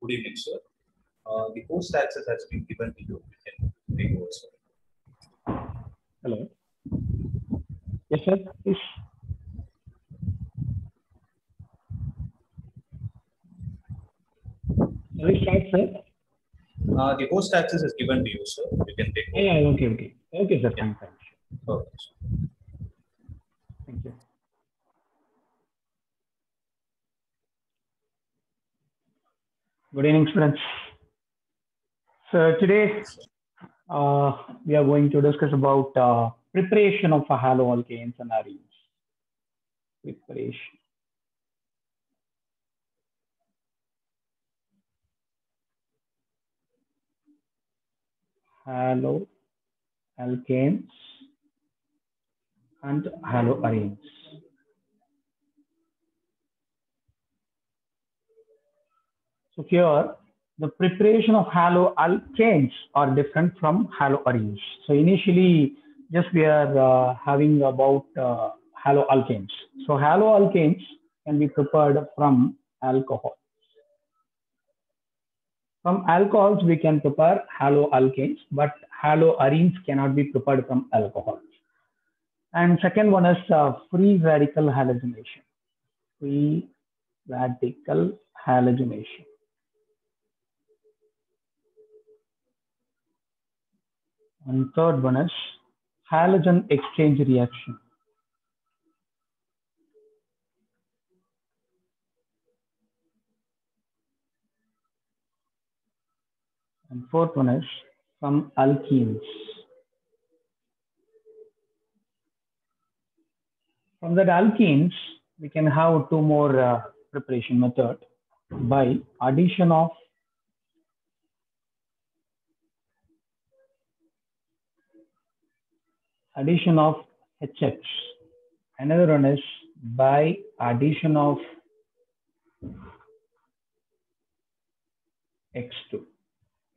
Good evening, sir. The host access has been given to you. You can take over, sir. Hello. Yes, sir. Please. Shall we start, sir? The host access is given to you, sir. You can take over. Yeah, okay. Okay, sir. Fine. Okay, sir. Thank you. Good evening, students. So today we are going to discuss about preparation of haloalkanes and arenes. Preparation. Haloalkanes and haloarenes. So here, the preparation of haloalkanes are different from haloarenes. So initially, just we are having about haloalkanes. So haloalkanes can be prepared from alcohol. From alcohols, we can prepare haloalkanes, but haloarenes cannot be prepared from alcohols. And second one is free radical halogenation. Free radical halogenation. And third one is halogen exchange reaction. And fourth one is from alkenes. From that alkenes, we can have two more preparation method by addition of HX. Another one is by addition of X2.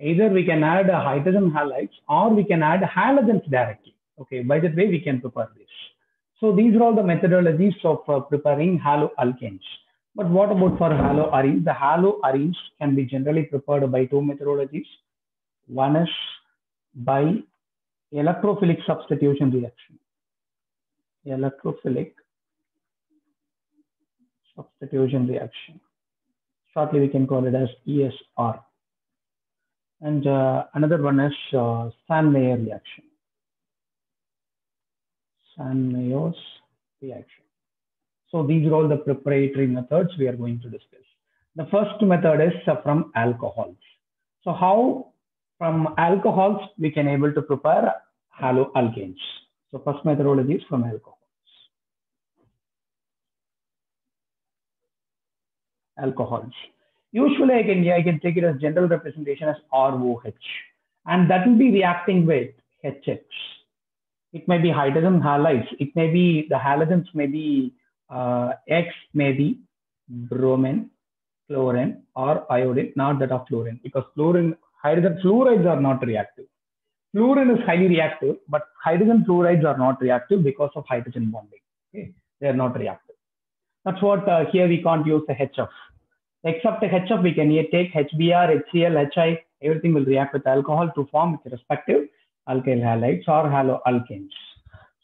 Either we can add hydrogen halides or we can add halogens directly. Okay, by that way we can prepare this. So these are all the methodologies of preparing haloalkanes. But what about for haloarenes? The haloarenes can be generally prepared by two methodologies. One is by electrophilic substitution reaction. Electrophilic substitution reaction. Shortly we can call it as ESR. And another one is Sand-Meyer reaction. Sand-Meyer's reaction. So these are all the preparatory methods we are going to discuss. The first method is from alcohols. So how from alcohols we can able to prepare haloalkanes. So first methodology is from alcohols. Alcohols. Usually I can take it as general representation as ROH, and that will be reacting with HX. It may be hydrogen halides. It may be the halogens may be X, maybe bromine, chlorine, or iodine, not that of fluorine, because hydrogen fluorides are not reactive. Fluorine is highly reactive, but hydrogen fluorides are not reactive because of hydrogen bonding. Okay? They are not reactive. That's what here we can't use the HF. Except the HF, we can take HBr, HCl, HI, everything will react with alcohol to form its respective alkyl halides or haloalkanes.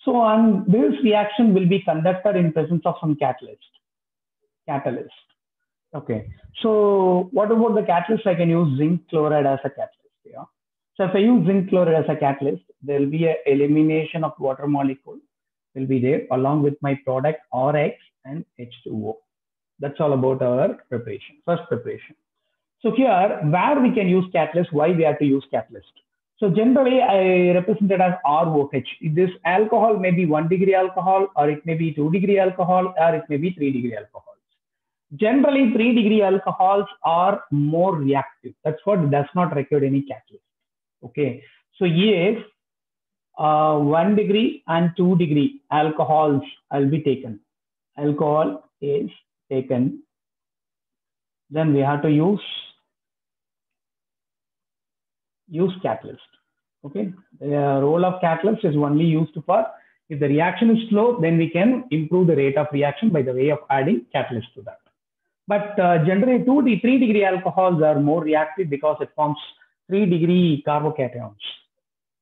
So on this reaction will be conducted in presence of some catalyst. Okay. So what about the catalyst? I can use zinc chloride as a catalyst. Yeah. So if I use zinc chloride as a catalyst, there will be an elimination of water molecule will be there along with my product RX and H2O. That's all about our preparation, first preparation. So here, where we can use catalyst, why we have to use catalyst. So generally, I represent it as ROH. This alcohol may be 1 degree alcohol, or it may be 2 degree alcohol, or it may be 3 degree alcohols. Generally, 3 degree alcohols are more reactive. That's what does not require any catalyst. Okay. So if 1 degree and 2 degree alcohols will be taken, alcohol is taken, then we have to use catalyst. Okay, the role of catalyst is only used for if the reaction is slow, then we can improve the rate of reaction by the way of adding catalyst to that. But generally 3-degree alcohols are more reactive because it forms 3-degree carbocations.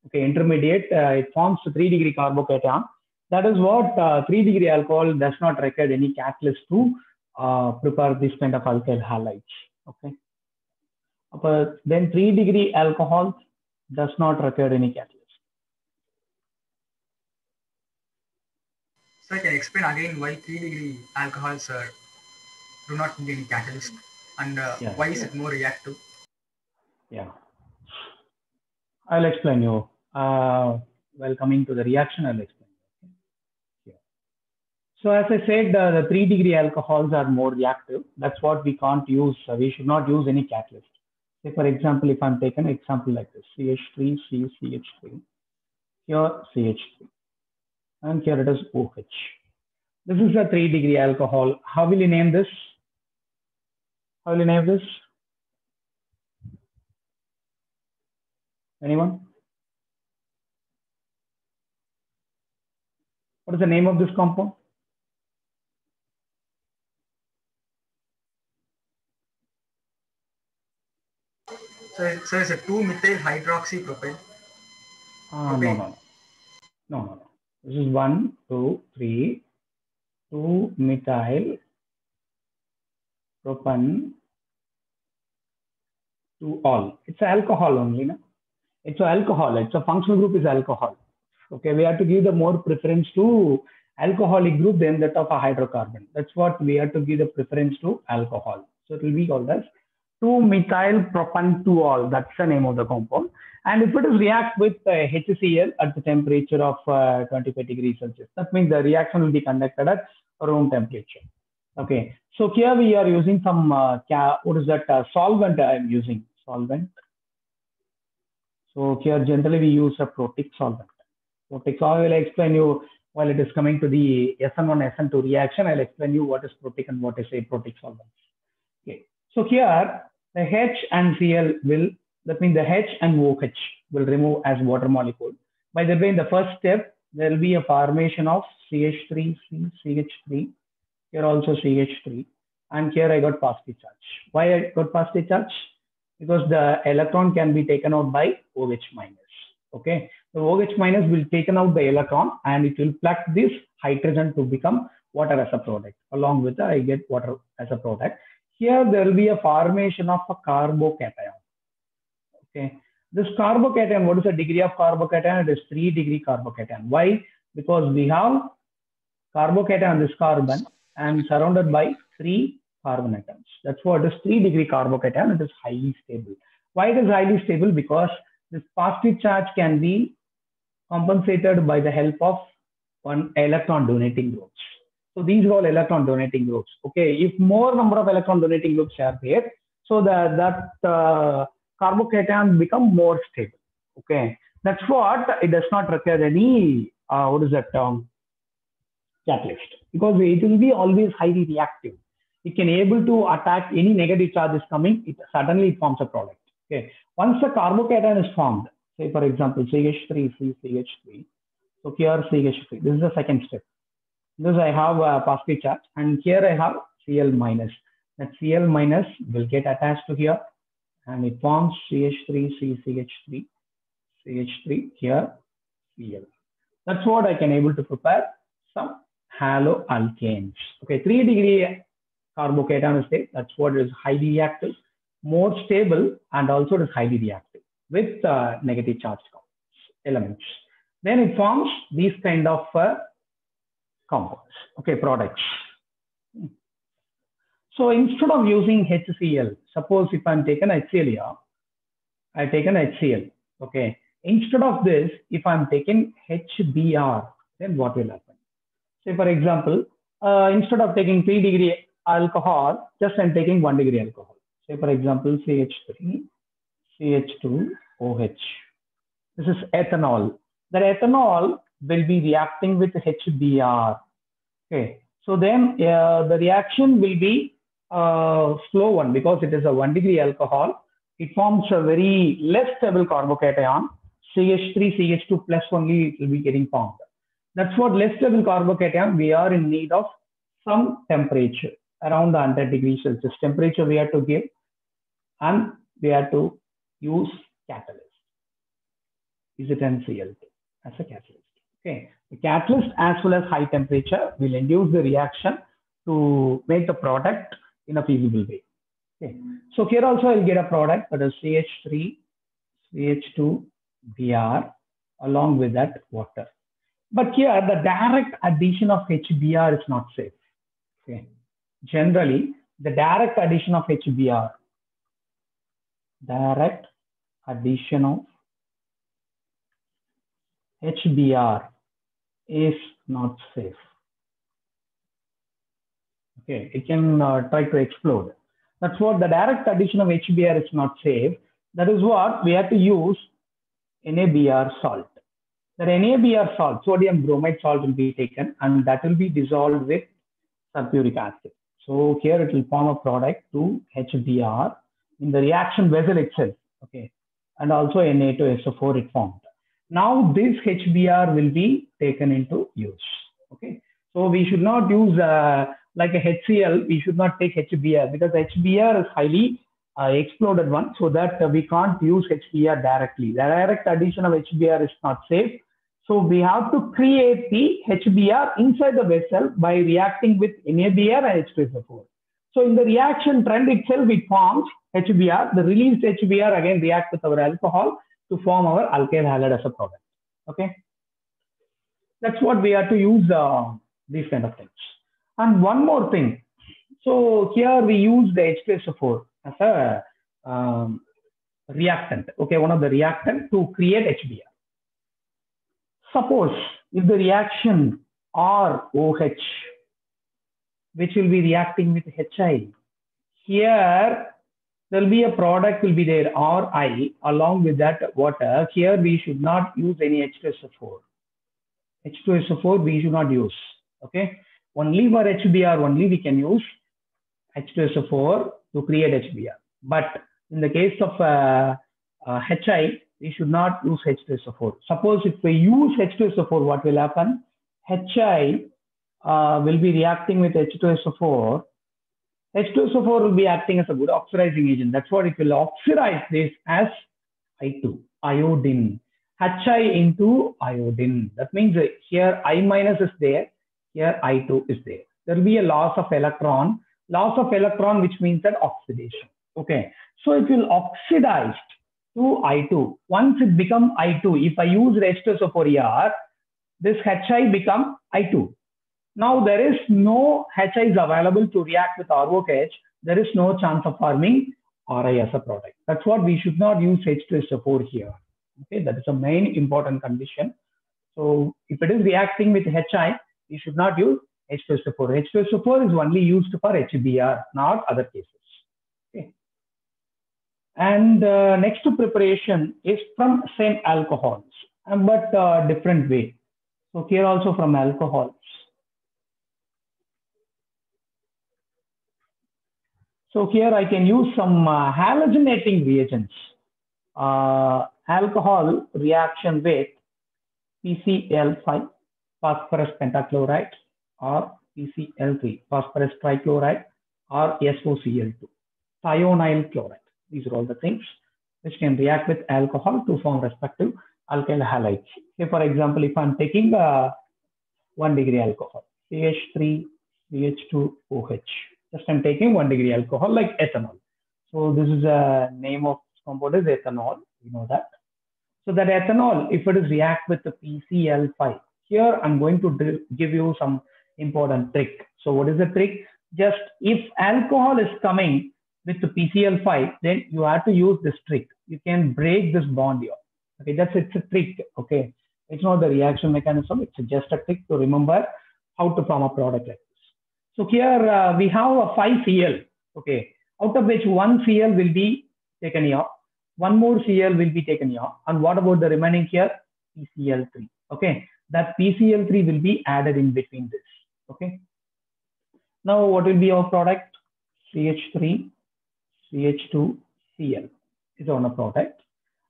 Okay, intermediate, it forms 3-degree carbocation. That is what 3-degree alcohol does not require any catalyst to prepare this kind of alkyl halides. Okay. But then 3-degree alcohol does not require any catalyst. So I can explain again why 3-degree alcohols do not need any catalyst and why is it more reactive? Yeah, I'll explain you. While coming to the reaction, I'll explain. Okay. So as I said, the 3-degree alcohols are more reactive. That's what we can't use. We should not use any catalyst. Say for example, if I'm taking an example like this, CH3, CH3, here CH3, and here it is OH. This is a 3-degree alcohol. How will you name this? How will you name this? Anyone? What is the name of this compound? So it's a 2-methyl hydroxypropane. No. This is 1, 2, 3, 2-methyl propane 2-ol. It's alcohol only, no? It's alcohol. It's a functional group is alcohol. Okay, we have to give the more preference to alcoholic group than that of a hydrocarbon. That's what we have to give the preference to alcohol. So it will be called as 2-methyl propane 2-ol. That's the name of the compound. And if it is react with HCl at the temperature of 25 degrees Celsius, that means the reaction will be conducted at room temperature. Okay, so here we are using some solvent. I am using solvent. So here generally we use a protic solvent. Protic solvent, I will explain you while it is coming to the SN1 SN2 reaction. I'll explain you what is protic and what is aprotic solvents. Okay, so here the H and Cl will, that means the H and OH will remove as water molecule. By the way, in the first step, there will be a formation of CH3, CH3, here also CH3, and here I got positive charge. Why I got positive charge? Because the electron can be taken out by OH minus. Okay, the OH minus will taken out the electron and it will plug this hydrogen to become water as a product. Along with that, I get water as a product. Here there will be a formation of a carbocation. Okay, this carbocation, what is the degree of carbocation? It is 3-degree carbocation. Why? Because we have carbocation on this carbon and surrounded by 3 carbon atoms. That's what is 3-degree carbocation. It is highly stable. Why it is highly stable? Because this positive charge can be compensated by the help of one electron donating groups. So these are all electron donating groups. Okay, if more number of electron donating groups are there, so that carbocation become more stable. Okay, that's what it does not require any catalyst, because it will be always highly reactive. It can able to attack any negative charges coming. It suddenly forms a product. Okay, once the carbocation is formed, say for example CH3, CH3. So here CH3. This is the second step. This I have a positive charge, and here I have Cl minus. That Cl minus will get attached to here, and it forms CH3, CH3, CH3 here, Cl. That's what I can able to prepare some haloalkanes. Okay, 3-degree carbocation state. That's what is highly reactive, more stable, and also it is highly reactive with negative charge elements. Then it forms these kind of compounds, okay, products. So instead of using HCl, suppose if I'm taken HCl here, I've taken HCl, okay. Instead of this, if I'm taking HBr, then what will happen? Say for example, instead of taking 3-degree alcohol, just I'm taking 1-degree alcohol. Say for example, CH3, CH2, OH. This is ethanol. The ethanol will be reacting with HBr. Okay, so then the reaction will be slow one because it is a 1-degree alcohol. It forms a very less stable carbocation. CH3, CH2 plus only it will be getting formed. That's what less stable carbocation. We are in need of some temperature. around 100 degrees Celsius temperature we have to give, and we have to use catalyst, EZnCl2 as a catalyst. Okay, the catalyst as well as high temperature will induce the reaction to make the product in a feasible way. Okay, so here also I'll get a product that is CH3, CH2, Br along with that water. But here the direct addition of HBr is not safe. Okay, generally the direct addition of HBr, direct addition of HBr is not safe. Okay, it can try to explode. That's what the direct addition of HBr is not safe. That is what we have to use NaBr salt. The NaBr salt, sodium bromide salt, will be taken and that will be dissolved with sulfuric acid. So here it will form a product to HBr in the reaction vessel itself. Okay, and also Na2SO4 it formed. Now this HBr will be taken into use. Okay, so we should not use like a HCl. We should not take HBr because HBr is highly exploded one, so that we can't use HBr directly. The direct addition of HBr is not safe. So we have to create the HBr inside the vessel by reacting with NaBr and H2SO4. So in the reaction trend itself, it forms HBr. The released HBr again reacts with our alcohol to form our alkyl halide as a product. Okay, that's what we have to use these kind of things. And one more thing. So here we use the H2SO4 as a reactant. Okay, one of the reactant to create HBr. Suppose if the reaction ROH, which will be reacting with HI, here there will be a product will be there RI along with that water. Here we should not use any H2SO4. H2SO4 we should not use. Okay, only for HBr only we can use H2SO4 to create HBr. But in the case of HI, we should not use H2SO4. Suppose if we use H2SO4, what will happen? HI will be reacting with H2SO4. H2SO4 will be acting as a good oxidizing agent. That's what it will oxidize this as I2, iodine. HI into iodine. That means here I minus is there, here I2 is there. There will be a loss of electron. Loss of electron, which means that oxidation. Okay, so it will oxidize to I2. Once it become I2, if I use H2SO4 here, this HI become I2. Now there is no HIs available to react with ROH. There is no chance of forming RI as a product. That's what we should not use H2SO4 here. Okay, that is a main important condition. So if it is reacting with HI, we should not use H2SO4. H2SO4 is only used for HBr, not other cases. Okay. And next preparation is from same alcohols, but different way. So here also from alcohols. So here I can use some halogenating reagents. Alcohol reaction with PCl5, phosphorus pentachloride, or PCl3, phosphorus trichloride, or SOCl2, thionyl chloride. These are all the things which can react with alcohol to form respective alkyl halides. Say for example, if I'm taking 1 degree alcohol, CH3, CH2OH, just I'm taking 1 degree alcohol like ethanol. So this is a name of compound is ethanol, you know that. So that ethanol, if it is react with the PCl5, here I'm going to give you some important trick. So what is the trick? Just if alcohol is coming with the PCl5, then you have to use this trick. You can break this bond here. Okay, it's a trick. Okay, it's not the reaction mechanism. It's just a trick to remember how to form a product like this. So here we have a 5 Cl. Okay, out of which 1 Cl will be taken here. 1 more Cl will be taken here. And what about the remaining here? PCl3. Okay, that PCl3 will be added in between this. Okay. Now what will be our product? CH3, CH2, Cl is on a product.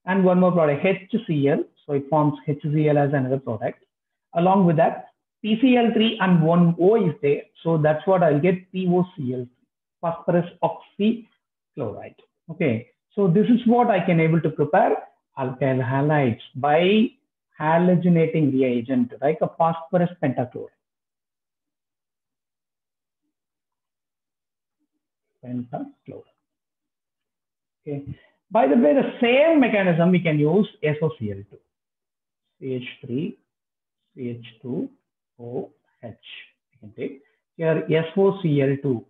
And one more product, HCl. So it forms HCl as another product. Along with that, PCl3 and one O is there. So that's what I'll get, POCl3, phosphorus oxychloride. Okay. So this is what I can able to prepare alkyl halides by halogenating reagent like a phosphorus pentachloride. Okay. By the way, the same mechanism we can use SOCl2, CH3, CH2, OH. We can take here SOCl2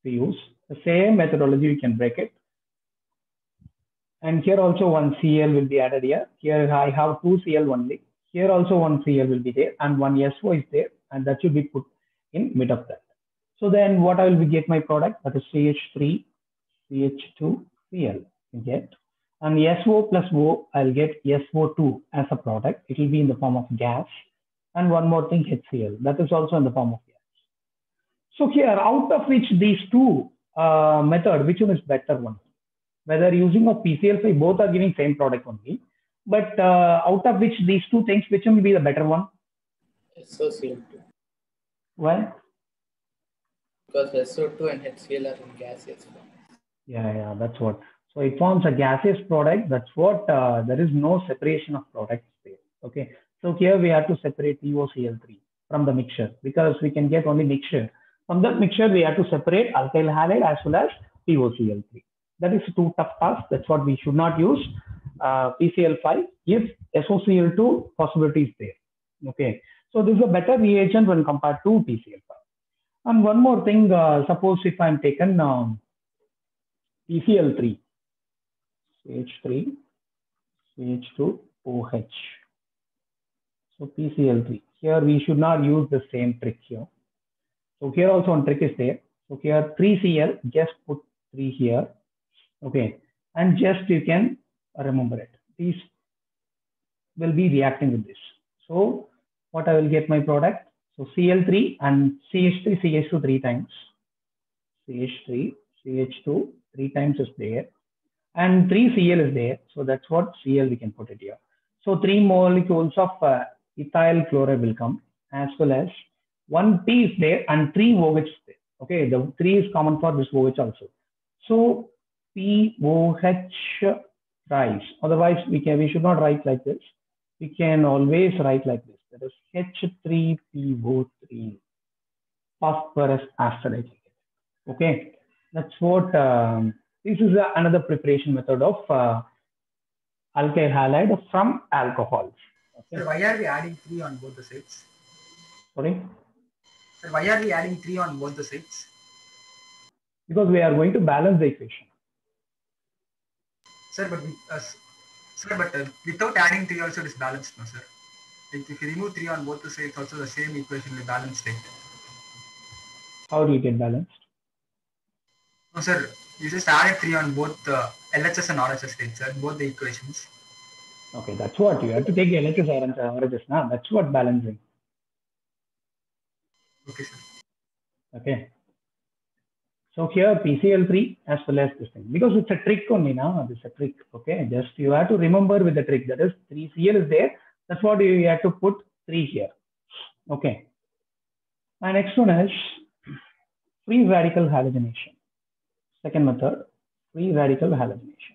we use. The same methodology we can break it. And here also one Cl will be added here. Here I have two Cl only. Here also one Cl will be there and one SO is there, and that should be put in mid of that. So then what I will get my product, that is CH3, CH2, Cl get, and SO plus O, I'll get SO2 as a product. It will be in the form of gas, and one more thing, HCl, that is also in the form of gas. So here, out of which these two method, which one is better one? Whether using of PCl5, both are giving same product only, but out of which these two things, which one will be the better one? SOCl2. Why? Because SO2 and HCl are in gaseous form. Yeah, that's what. So it forms a gaseous product. That's what, there is no separation of products there. Okay. So here we have to separate POCl3 from the mixture, because we can get only mixture. From that mixture, we have to separate alkyl halide as well as POCl3. That is too tough task. That's what we should not use PCl5 if SOCl2 possibility is there. Okay. So this is a better reagent when compared to PCl5. And one more thing, suppose if I'm taken PCl3, CH3, CH2, OH. So PCl3. Here we should not use the same trick here. So here also one trick is there. So here 3Cl, just put 3 here. Okay. And just you can remember it. These will be reacting with this. So what I will get my product? So Cl3 and CH3, CH2 3 times. CH3, CH2 3 times is there. And 3Cl is there. So that's what Cl we can put it here. So 3 molecules of ethyl chloride will come, as well as 1 P is there and 3 OH is there. Okay, the 3 is common for this OH also. So POH rise. Otherwise, we should not write like this. We can always write like this. That is H3PO3 phosphorus acidity. Okay, that's what. This is another preparation method of alkyl halide from alcohols. Okay. So why are we adding 3 on both the sides? Sorry? So why are we adding 3 on both the sides? Because we are going to balance the equation. Sir, but without adding 3 also it is balanced, no sir? If you remove 3 on both the sides, also the same equation will be balanced. How do you get balanced? No sir, you just added 3 on both the LHS and RHS states, sir, both the equations. Okay, that's what you have to take LHS and RHS now. That's what balancing. Okay, sir. Okay. So here PCl3 as well as this thing, because it's a trick only now. It's a trick. Okay, just you have to remember with the trick, that is 3Cl is there. That's what you have to put 3 here. Okay. My next one is free radical halogenation. Second method, free radical halogenation.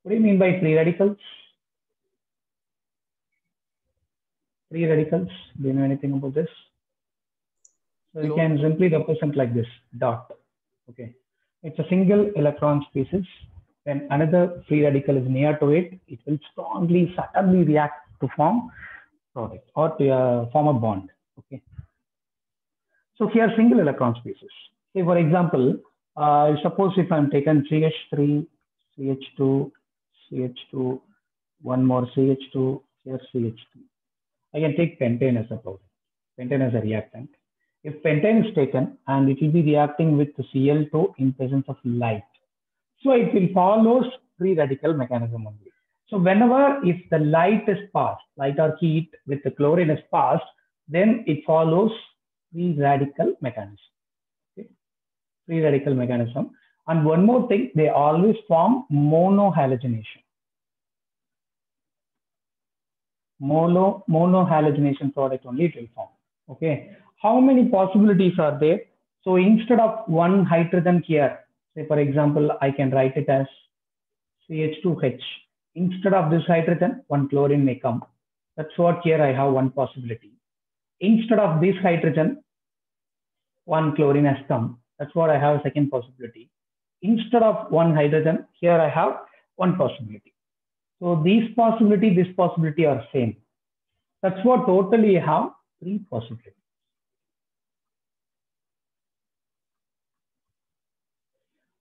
What do you mean by free radicals? Free radicals, do you know anything about this? So you can simply represent like this, dot. Okay. It's a single electron species. When another free radical is near to it, it will strongly, suddenly react to form product or to form a bond. Okay. So here single electron species. Say for example, suppose if I'm taken CH3, CH2, CH2, one more CH2, here CH3. I can take pentane as a product, pentane as a reactant. If pentane is taken and it will be reacting with the Cl2 in presence of light, so it will follow free radical mechanism only. So whenever if the light is passed, light or heat with the chlorine is passed, then it follows free radical mechanism. Okay. Free radical mechanism. And one more thing, they always form monohalogenation. Monohalogenation product only it will form. Okay. How many possibilities are there? So instead of one hydrogen here, say for example, I can write it as CH2H. Instead of this hydrogen, one chlorine may come. That's what here I have one possibility. Instead of this hydrogen, one chlorine has come. That's what I have a second possibility. Instead of one hydrogen, here I have one possibility. So this possibility are same. That's what totally I have three possibilities.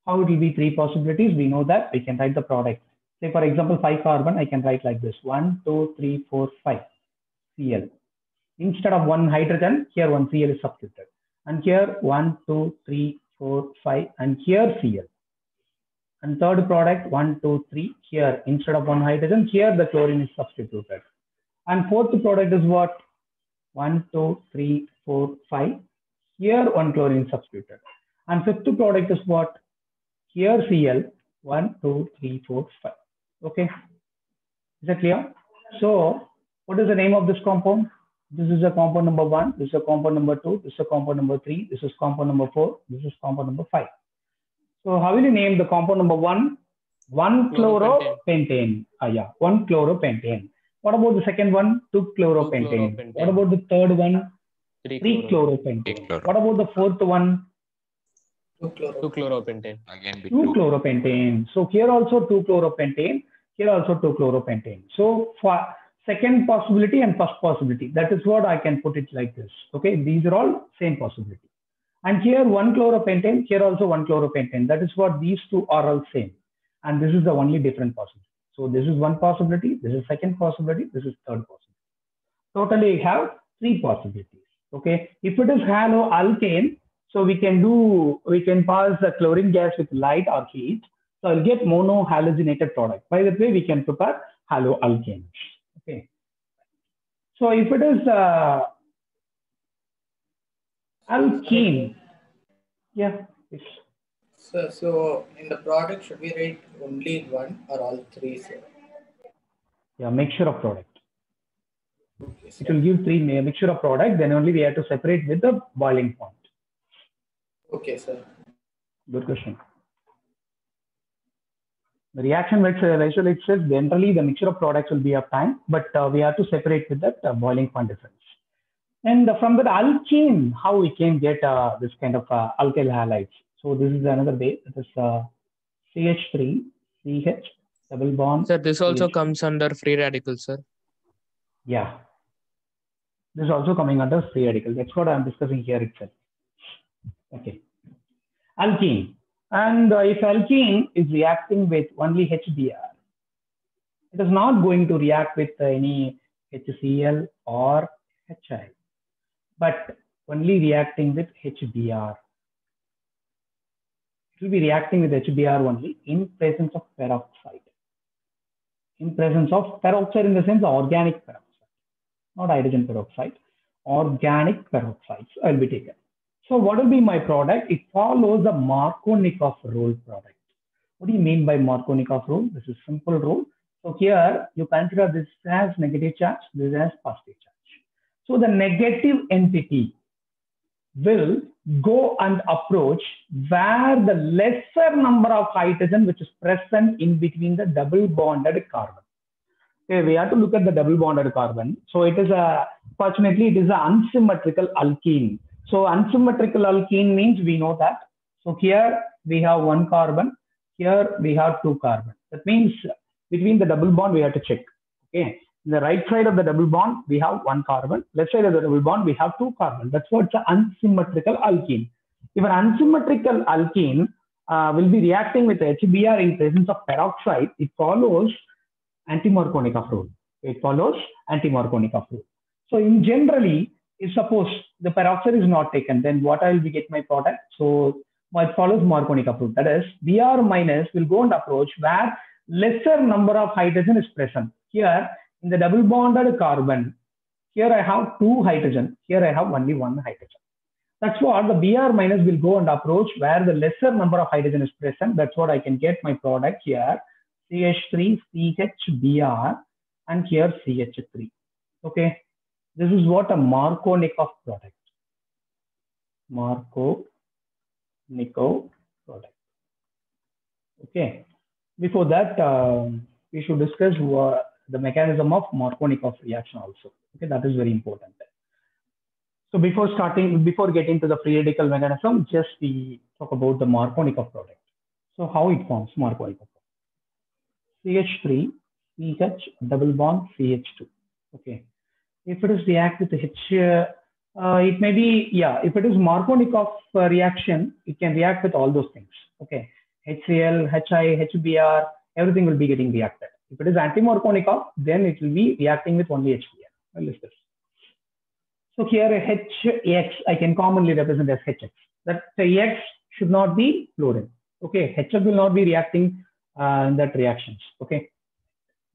How it will be three possibilities? We know that we can write the product. Say for example, 5 carbon, I can write like this: 1, 2, 3, 4, 5 Cl. Instead of one hydrogen, here one Cl is substituted. And here 1, 2, 3, 4, 5, and here Cl. And third product 1, 2, 3, here instead of one hydrogen, here the chlorine is substituted. And fourth product is what? 1, 2, 3, 4, 5. Here one chlorine is substituted. And fifth product is what? Here Cl, 1, 2, 3, 4, 5. Okay. Is that clear? So what is the name of this compound? This is a compound number 1. This is a compound number 2. This is a compound number 3. This is compound number 4. This is compound number 5. So how will you name the compound number 1? 1-chloropentane. Yeah, 1-chloropentane. What about the second one? 2-chloropentane. What about the third one? 3-chloropentane. What about the fourth one? 2-chloropentane. Again, 2-chloropentane. So here also 2-chloropentane. Here also 2-chloropentane. So for second possibility and first possibility, that is what I can put it like this. Okay, these are all same possibility. And here 1-chloropentane, here also 1-chloropentane. That is what these two are all same. And this is the only different possibility. So this is one possibility, this is second possibility, this is third possibility. Totally we have three possibilities. Okay, if it is haloalkane, so we can pass the chlorine gas with light or heat. So I'll get monohalogenated product. By that way, we can prepare haloalkane. Okay. So if it is alkene, yeah. So in the product, should we write only one or all three, sir? Yeah, mixture of product. Okay, it will give three mixture of product. Then only we have to separate with the boiling point. Okay, sir. Good question. The reaction ratio itself, generally the mixture of products will be of time, but we have to separate with that boiling point difference. And from the alkene, how we can get this kind of alkyl halides. So this is another way. It is CH3, CH, double bond. Sir, this also CH. comes under free radicals, sir. Yeah. This is also coming under free radical. That's what I'm discussing here itself. Okay. Alkene. And if alkene is reacting with only HBr, it is not going to react with any HCl or HI, but only reacting with HBr. It will be reacting with HBr only in presence of peroxide. In presence of peroxide in the sense of organic peroxide, not hydrogen peroxide, organic peroxides will be taken. So what will be my product? It follows the Markovnikov rule product. What do you mean by Markovnikov rule? This is simple rule. So here you consider this as negative charge, this as positive charge. So the negative entity will go and approach where the lesser number of hydrogen which is present in between the double bonded carbon. Okay, we have to look at the double bonded carbon. So it is fortunately it is an unsymmetrical alkene. So unsymmetrical alkene means we know that. So here we have one carbon, here we have two carbon. That means between the double bond we have to check. Okay, in the right side of the double bond we have one carbon, left side of the double bond we have two carbon. That's what's an unsymmetrical alkene. If an unsymmetrical alkene will be reacting with HBr in presence of peroxide, it follows anti-Markovnikov rule. It follows anti-Markovnikov rule. So in generally, if suppose the peroxide is not taken, then what I will be get my product? So it follows Markovnikov rule. That is, Br minus will go and approach where lesser number of hydrogen is present. Here in the double bonded carbon, here I have two hydrogen. Here I have only one hydrogen. That's what the Br minus will go and approach where the lesser number of hydrogen is present. That's what I can get my product here. CH3, CHBr, and here CH3. Okay. This is what a Markovnikov product. Markovnikov product. Okay. Before that, we should discuss the mechanism of Markovnikov reaction also. Okay, that is very important. So before getting to the free radical mechanism, just we talk about the Markovnikov product. So how it forms Markovnikov? CH3, CH double bond CH2. Okay. If it is react with H, it may be, yeah, if it is Markovnikov reaction, it can react with all those things. Okay. HCl, HI, HBr, everything will be getting reacted. If it is anti-Markovnikov, then it will be reacting with only HBr. Well, this. So here HX, I can commonly represent as HX. That X should not be fluorine. Okay, HF will not be reacting in that reactions. Okay.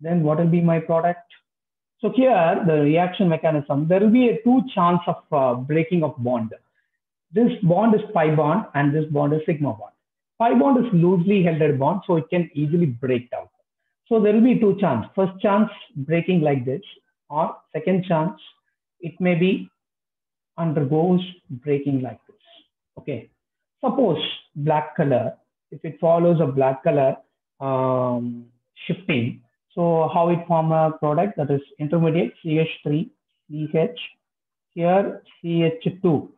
Then what will be my product? So here the reaction mechanism, there will be a 2 chance of breaking of bond. This bond is pi bond and this bond is sigma bond. Pi bond is loosely held bond, so it can easily break down. So there will be 2 chances. First chance breaking like this, or second chance it may be undergoes breaking like this. Okay. Suppose black color, if it follows a black color shifting, so how it form a product, that is intermediate CH3, CH, here CH2.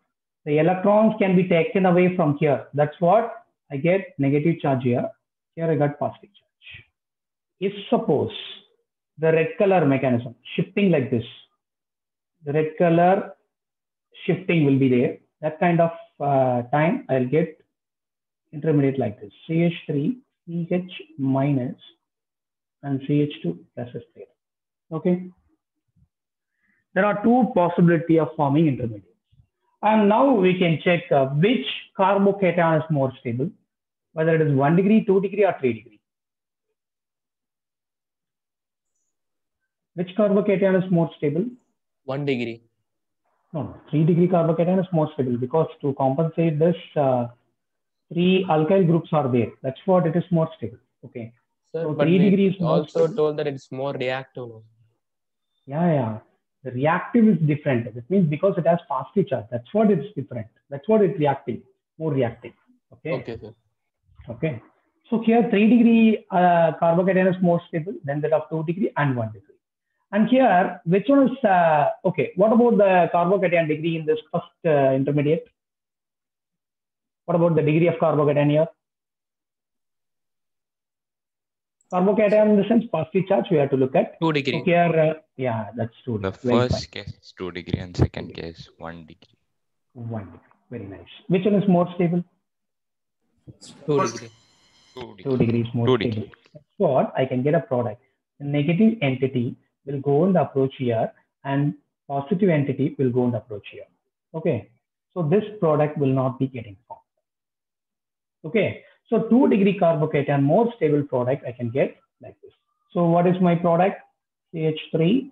The electrons can be taken away from here. That's what I get negative charge here. Here I got positive charge. If suppose the red color mechanism shifting like this, the red color shifting will be there. That kind of time I'll get intermediate like this. CH3, CH minus, and CH2 plus is there. Okay. There are 2 possibility of forming intermediates. And now we can check which carbocation is more stable, whether it is 1 degree, 2 degree, or 3 degree. Which carbocation is more stable? 1 degree. No, 3 degree carbocation is more stable because to compensate this, 3 alkyl groups are there. That's what it is more stable. Okay. Sir, So but 3 we degrees also told that it's more reactive. No? Yeah. The reactive is different. That means because it has positive charge. That's what it's different. That's what it's reactive, more reactive. Okay. Okay, sir. Okay. So here 3 degree carbocation is more stable than that of 2 degree and 1 degree. And here, which one is, okay, what about the carbocation degree in this first intermediate? What about the degree of carbocation here? Carbocation in the sense positive charge we have to look at. 2 degree. So here, yeah, that's 2 degree. The first case is 2 degree and second case 1 degree. 1 degree. Very nice. Which one is more stable? 2 degree. 2 degrees more 2 stable. degree. That's what I can get a product. The negative entity will go on the approach here and positive entity will go on the approach here. Okay. So this product will not be getting formed. Okay. So 2 degree carbocation, more stable product I can get like this. So what is my product? CH3,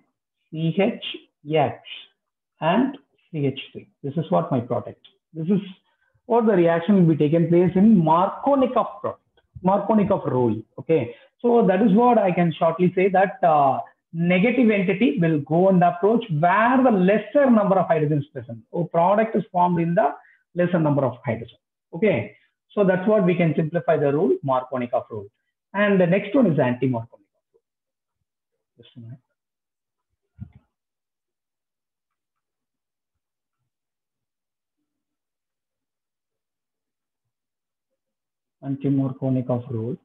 CHX, and CH3. This is what my product. This is what the reaction will be taken place in Markovnikov product, Markovnikov rule. Okay. So that is what I can shortly say that negative entity will go on the approach where the lesser number of hydrogens present. So product is formed in the lesser number of hydrogen. Okay. So that's what we can simplify the rule, Markovnikov rule. And the next one is anti-Markovnikov rule. Just a minute. Anti-Markovnikov rule.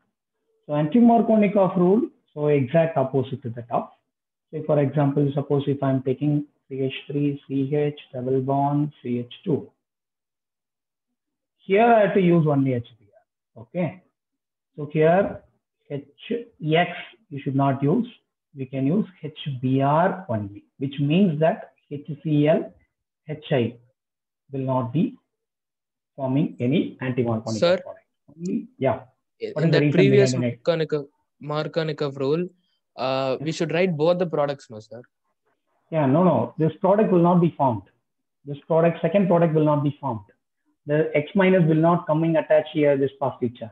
So anti-Markovnikov rule, so exact opposite to the top. So for example, suppose if I'm taking CH3, CH, double bond, CH2. Here I have to use only HBr. Okay. So here HX you should not use. We can use HBr only, which means that HCl, HI will not be forming any anti-Markovnikov product. Yeah. In that previous Markovnikov rule, we should write both the products, no, sir? Yeah, no. This product will not be formed. This product, second product will not be formed. The X minus will not come in attach here this positive charge.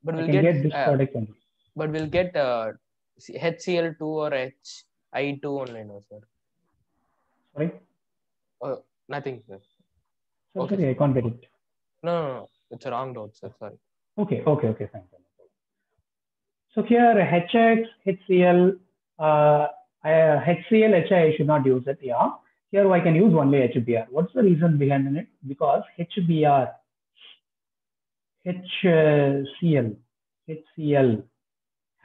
But I we'll can get get this product only. But we'll get HCl2 or HI2 only, no, sir. Sorry? Nothing, sir. So, Okay, sorry, sir. I can't get it. No. It's a wrong note, sir. Sorry. Okay, fine. So here HX, HCl, HCl, HI, I should not use it. Yeah. Here I can use only HBr. What's the reason behind it? Because HBr, HCl, HCl,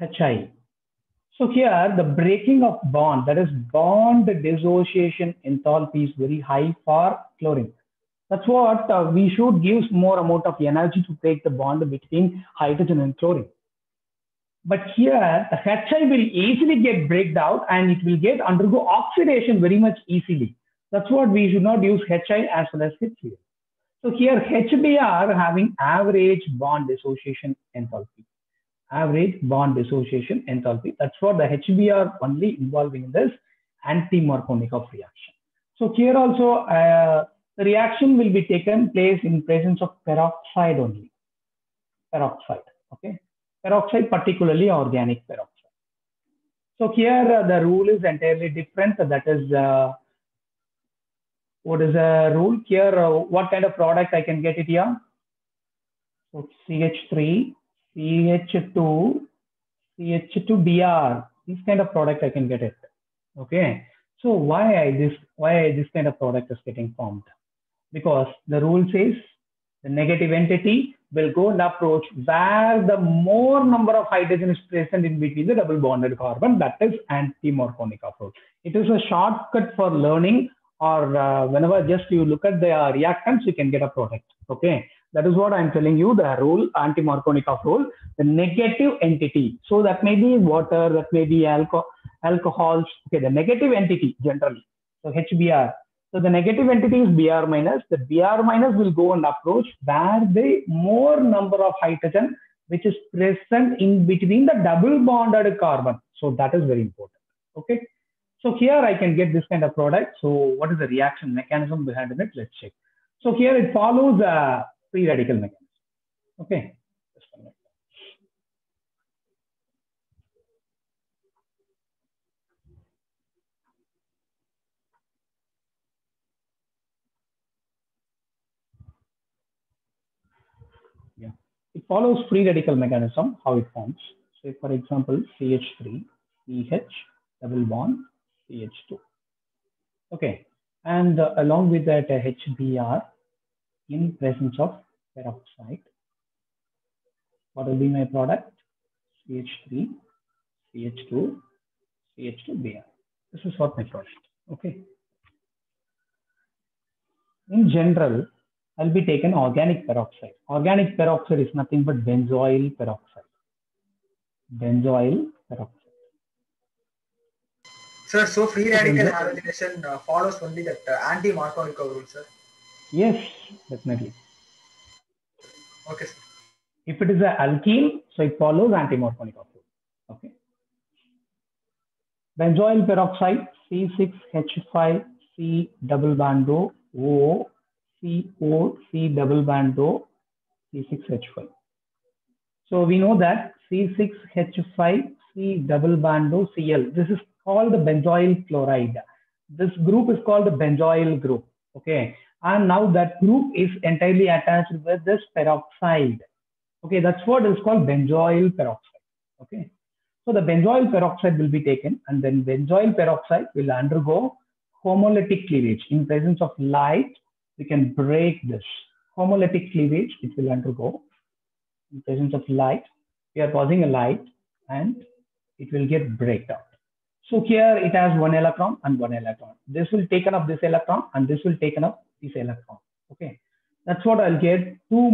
HI. So here the breaking of bond, that is bond dissociation enthalpy, is very high for chlorine. That's what we should give more amount of energy to break the bond between hydrogen and chlorine. But here the HI will easily get breaked out and it will undergo oxidation very much easily. That's what we should not use HI as well as HCl. So here HBr having average bond dissociation enthalpy. Average bond dissociation enthalpy. That's what the HBr only involving in this anti-Markovnikov reaction. So here also the reaction will be taken place in presence of peroxide only. Peroxide, okay? Peroxide, particularly organic peroxide. So here the rule is entirely different. That is, what is the rule here? What kind of product I can get it here? So CH3, CH2, CH2Br. This kind of product I can get it. Okay. So why this kind of product is getting formed? Because the rule says the negative entity will go and approach where the more number of hydrogen is present in between the double bonded carbon. That is anti-Markovnikov rule. It is a shortcut for learning, or whenever just you look at the reactants, you can get a product. Okay, that is what I'm telling you. The rule, anti-Markovnikov rule, the negative entity. So that may be water, that may be alcohols. Okay, the negative entity generally. So HBr. So the negative entity is Br minus. The Br minus will go and approach where the more number of hydrogen which is present in between the double bonded carbon. So that is very important. Okay. So here I can get this kind of product. So what is the reaction mechanism behind it? Let's check. So here it follows a free radical mechanism. Okay. Yeah, it follows free radical mechanism, how it forms. So for example, CH3, CH, double bond, CH2. Okay, and along with that HBr in presence of peroxide, what will be my product? CH3, CH2, CH2Br. This is what my product. Okay. In general, I'll be taken organic peroxide. Organic peroxide is nothing but benzoyl peroxide. Benzoyl peroxide. Sir, so free radical halogenation follows only that anti-Markovnikov rule, sir? Yes, definitely. Okay, sir. If it is an alkene, so it follows anti-Markovnikov rule. Okay. Benzoyl peroxide, C6H5C double band O, CO, C double band O, C6H5. So we know that C6H5C double band O, Cl. This is called the benzoyl chloride. This group is called the benzoyl group. Okay. And now that group is entirely attached with this peroxide. Okay. That's what is called benzoyl peroxide. Okay. So the benzoyl peroxide will be taken, and then benzoyl peroxide will undergo homolytic cleavage. In presence of light, we can break this. Homolytic cleavage, it will undergo. In presence of light, we are causing a light and it will get break out. So here it has one electron and one electron. This will take up this electron and this will take up this electron. Okay. That's what I'll get two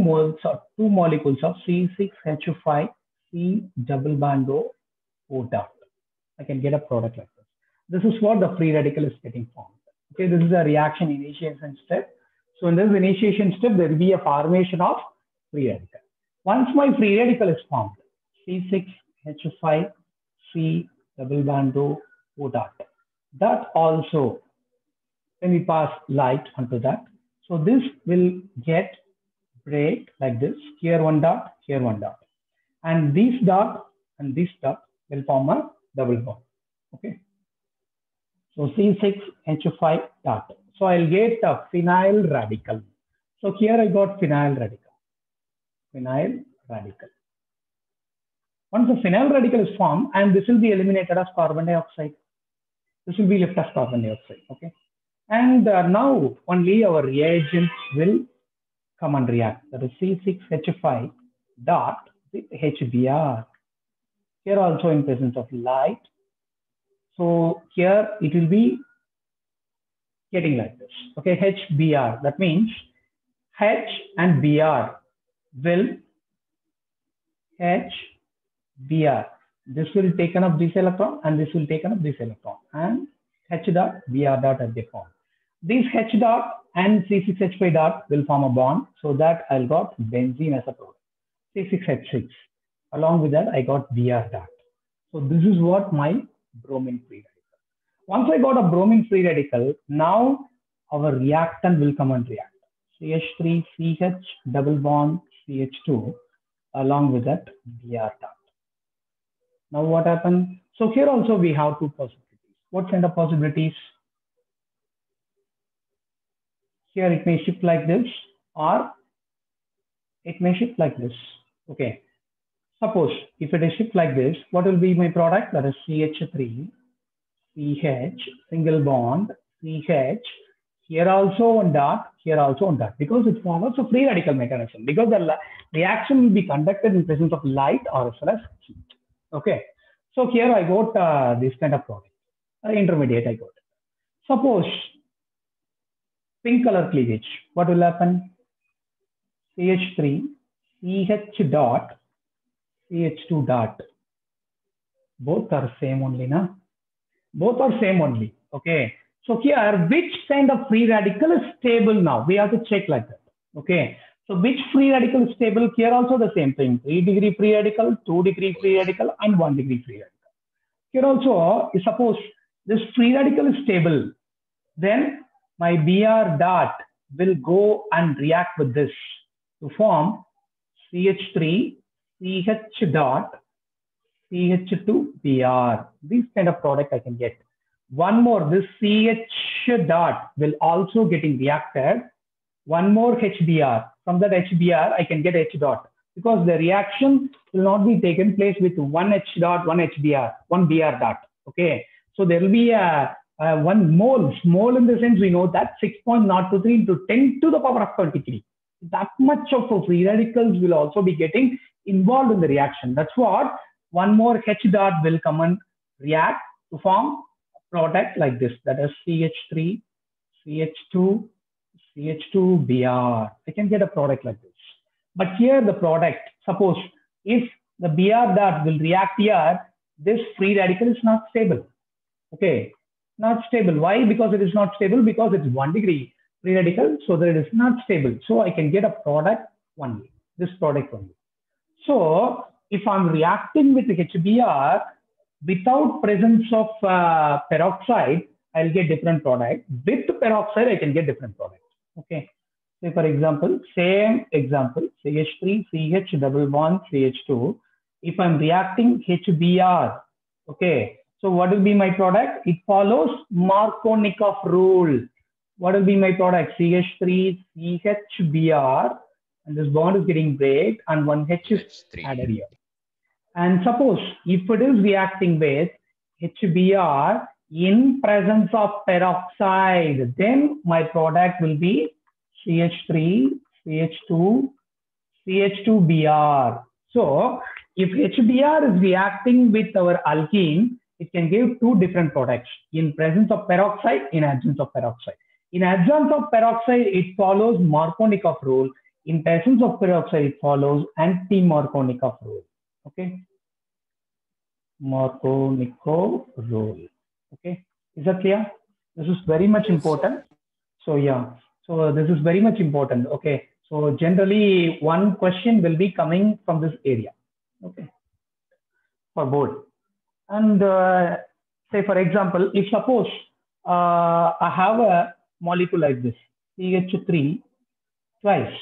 molecules of C6H5, C double band O, O dot. I can get a product like this. This is what the free radical is getting formed. Okay, this is a reaction initiation step. So in this initiation step, there will be a formation of free radical. Once my free radical is formed, C6H5, C double band O, O dot. That also Then we pass light onto that. So this will get break like this. Here one dot, here one dot. And this dot and this dot will form a double bond. Okay. So C6H5 dot. So I'll get a phenyl radical. So here I got phenyl radical. Phenyl radical. Once the phenyl radical is formed, and this will be eliminated as carbon dioxide. This will be left as carbon dioxide. Okay. And now only our reagent will come and react. That is C6H5 dot with HBr. Here also in presence of light. So here it will be getting like this. Okay, HBr. That means H and Br will HBr. This will taken up this electron and this will taken up this electron, and H dot Br dot at the form. This H dot and C6H5 dot will form a bond, so that I got benzene as a product. C6H6. Along with that, I got Br dot. So this is what my bromine free radical. Once I got a bromine free radical, now our reactant will come and react. CH3, CH, double bond, CH2, along with that Br dot. Now what happened? So here also we have two possibilities. What kind of possibilities? Here it may shift like this, or it may shift like this. Okay. Suppose if it is shift like this, what will be my product? That is CH3, CH, single bond, CH. Here also one dot, here also one dot, because it forms a free radical mechanism, because the reaction will be conducted in presence of light or as well as heat. Okay. So here I got this kind of product, intermediate I got. Suppose pink color cleavage, what will happen? CH3, CH dot, CH2 dot. Both are same only, na? Both are same only. Okay. So here, which kind of free radical is stable now? We have to check like that. Okay. So which free radical is stable? Here also the same thing. 3 degree free radical, 2 degree free radical, and 1 degree free radical. Here also, suppose this free radical is stable, then my Br dot will go and react with this to form CH3, CH dot, CH2 Br. This kind of product I can get. One more, this CH dot will also getting reacted. One more HBr. From that HBr, I can get H dot, because the reaction will not be taken place with one H dot, one HBr, one Br dot. Okay. So there will be one mole. Mole in the sense we know that 6.023 into 10 to the power of 23. That much of free radicals will also be getting involved in the reaction. That's what one more H dot will come and react to form a product like this. That is CH3, CH2, CH2 Br. I can get a product like this. But here the product, suppose if the Br dot will react here, this free radical is not stable. Okay, not stable. Why? Because it is not stable, because it's 1 degree free radical, so that it is not stable. So I can get a product only, this product only. So if I'm reacting with HBr without presence of peroxide, I'll get different product. With peroxide, I can get different product. Okay. So for example, same example, CH3, CH double bond, CH2. If I'm reacting HBr, okay. So what will be my product? It follows Markovnikov rule. What will be my product? CH3, CHBr, and this bond is getting break, and one H is added here. And suppose if it is reacting with HBr in presence of peroxide, then my product will be CH3, CH2, CH2Br. So if HBr is reacting with our alkene, it can give two different products in presence of peroxide, in absence of peroxide. In absence of peroxide, it follows Markovnikov rule. In presence of peroxide, it follows anti-Markovnikov rule. Okay. Markovnikov rule. Okay. Is that clear? This is very much important. So yeah. So this is very much important. Okay. So generally one question will be coming from this area. Okay. For board. And say for example, if suppose I have a molecule like this, CH3 twice.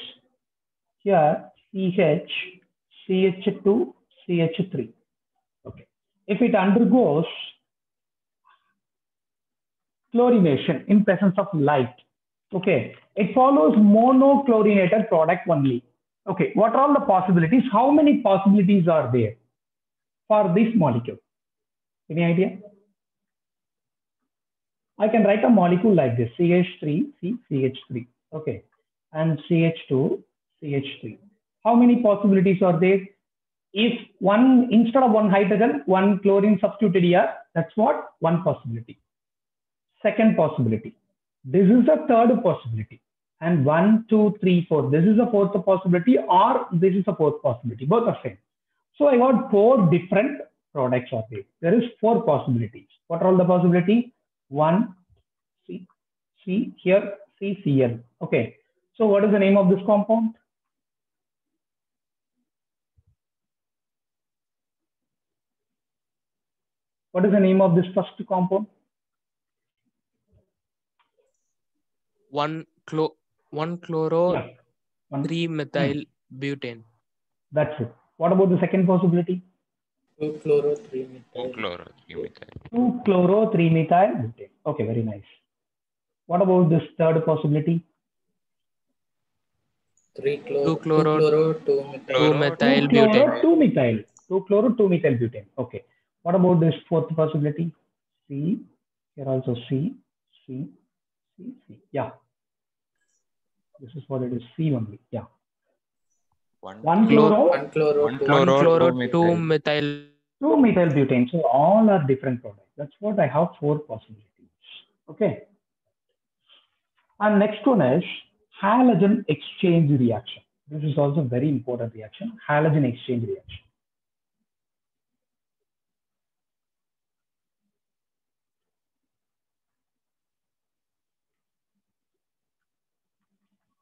Here, CH, CH2, CH3. Okay. If it undergoes chlorination in presence of light, okay, it follows monochlorinated product only. Okay, what are all the possibilities? How many possibilities are there for this molecule? Any idea? I can write a molecule like this, CH3, CH3, okay, and CH2, CH3. How many possibilities are there? If one, instead of one hydrogen, one chlorine substituted here, that's what? One possibility. Second possibility. This is the third possibility. And 1, 2, 3, 4. This is the fourth possibility, or this is the fourth possibility. Both are same. So I got 4 different products of it. There is 4 possibilities. What are all the possibilities? 1, C, here, CCl. Okay. So what is the name of this compound? What is the name of this first compound? 1-chloro, Yeah. 3-methyl butane. That's it. What about the second possibility? 2-chloro, 3-methyl. 2-chloro, 3-methyl. 2-chloro, 3-methyl butane. Okay, very nice. What about this third possibility? 2-chloro, 2-methyl. 2-methyl 2-chloro, butane. 2-methyl. 2-chloro, 2-methyl butane. Okay. What about this fourth possibility? C. Here also C. Yeah. This is what it is. C only. Yeah. 1-chloro, 1-chloro, 1-chloro, 2-methyl. 2-methyl. 2-methyl butane. So all are different products. That's what I have 4 possibilities. Okay. And next one is halogen exchange reaction. This is also very important reaction. Halogen exchange reaction.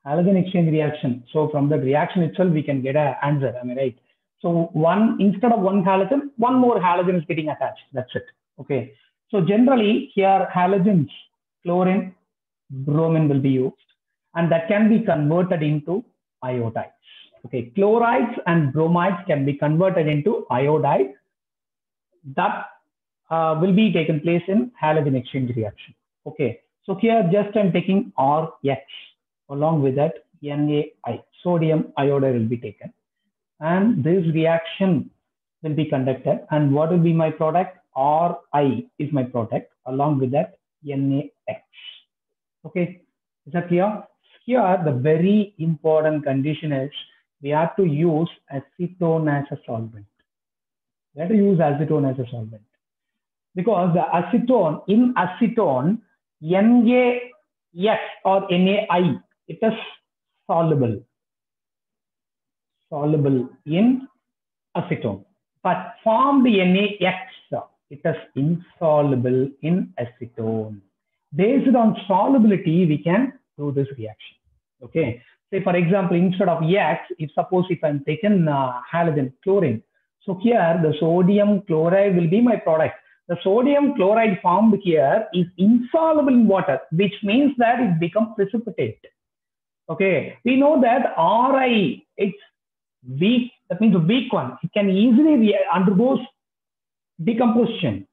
Halogen exchange reaction. So from the reaction itself, we can get an answer. Am I right? So one, instead of one halogen, one more halogen is getting attached. That's it. Okay. So generally here halogens, chlorine, bromine will be used, and that can be converted into iodides. Okay. Chlorides and bromides can be converted into iodide. That will be taken place in halogen exchange reaction. Okay. So here just I'm taking RX. Along with that, NaI, sodium iodide will be taken. And this reaction will be conducted. And what will be my product? Ri is my product. Along with that, NaX. Okay, is that clear? Here, the very important condition is we have to use acetone as a solvent. We have to use acetone as a solvent. Because the acetone, in acetone, NaX or NaI, it is soluble in acetone, but formed NaX, it is insoluble in acetone. Based on solubility, we can do this reaction. Okay. Say for example, instead of X, if I'm taken halogen chlorine, so here the sodium chloride will be my product. The sodium chloride formed here is insoluble in water, which means that it becomes precipitate. Okay, we know that Ri, it's weak, that means a weak one. It can easily undergo decomposition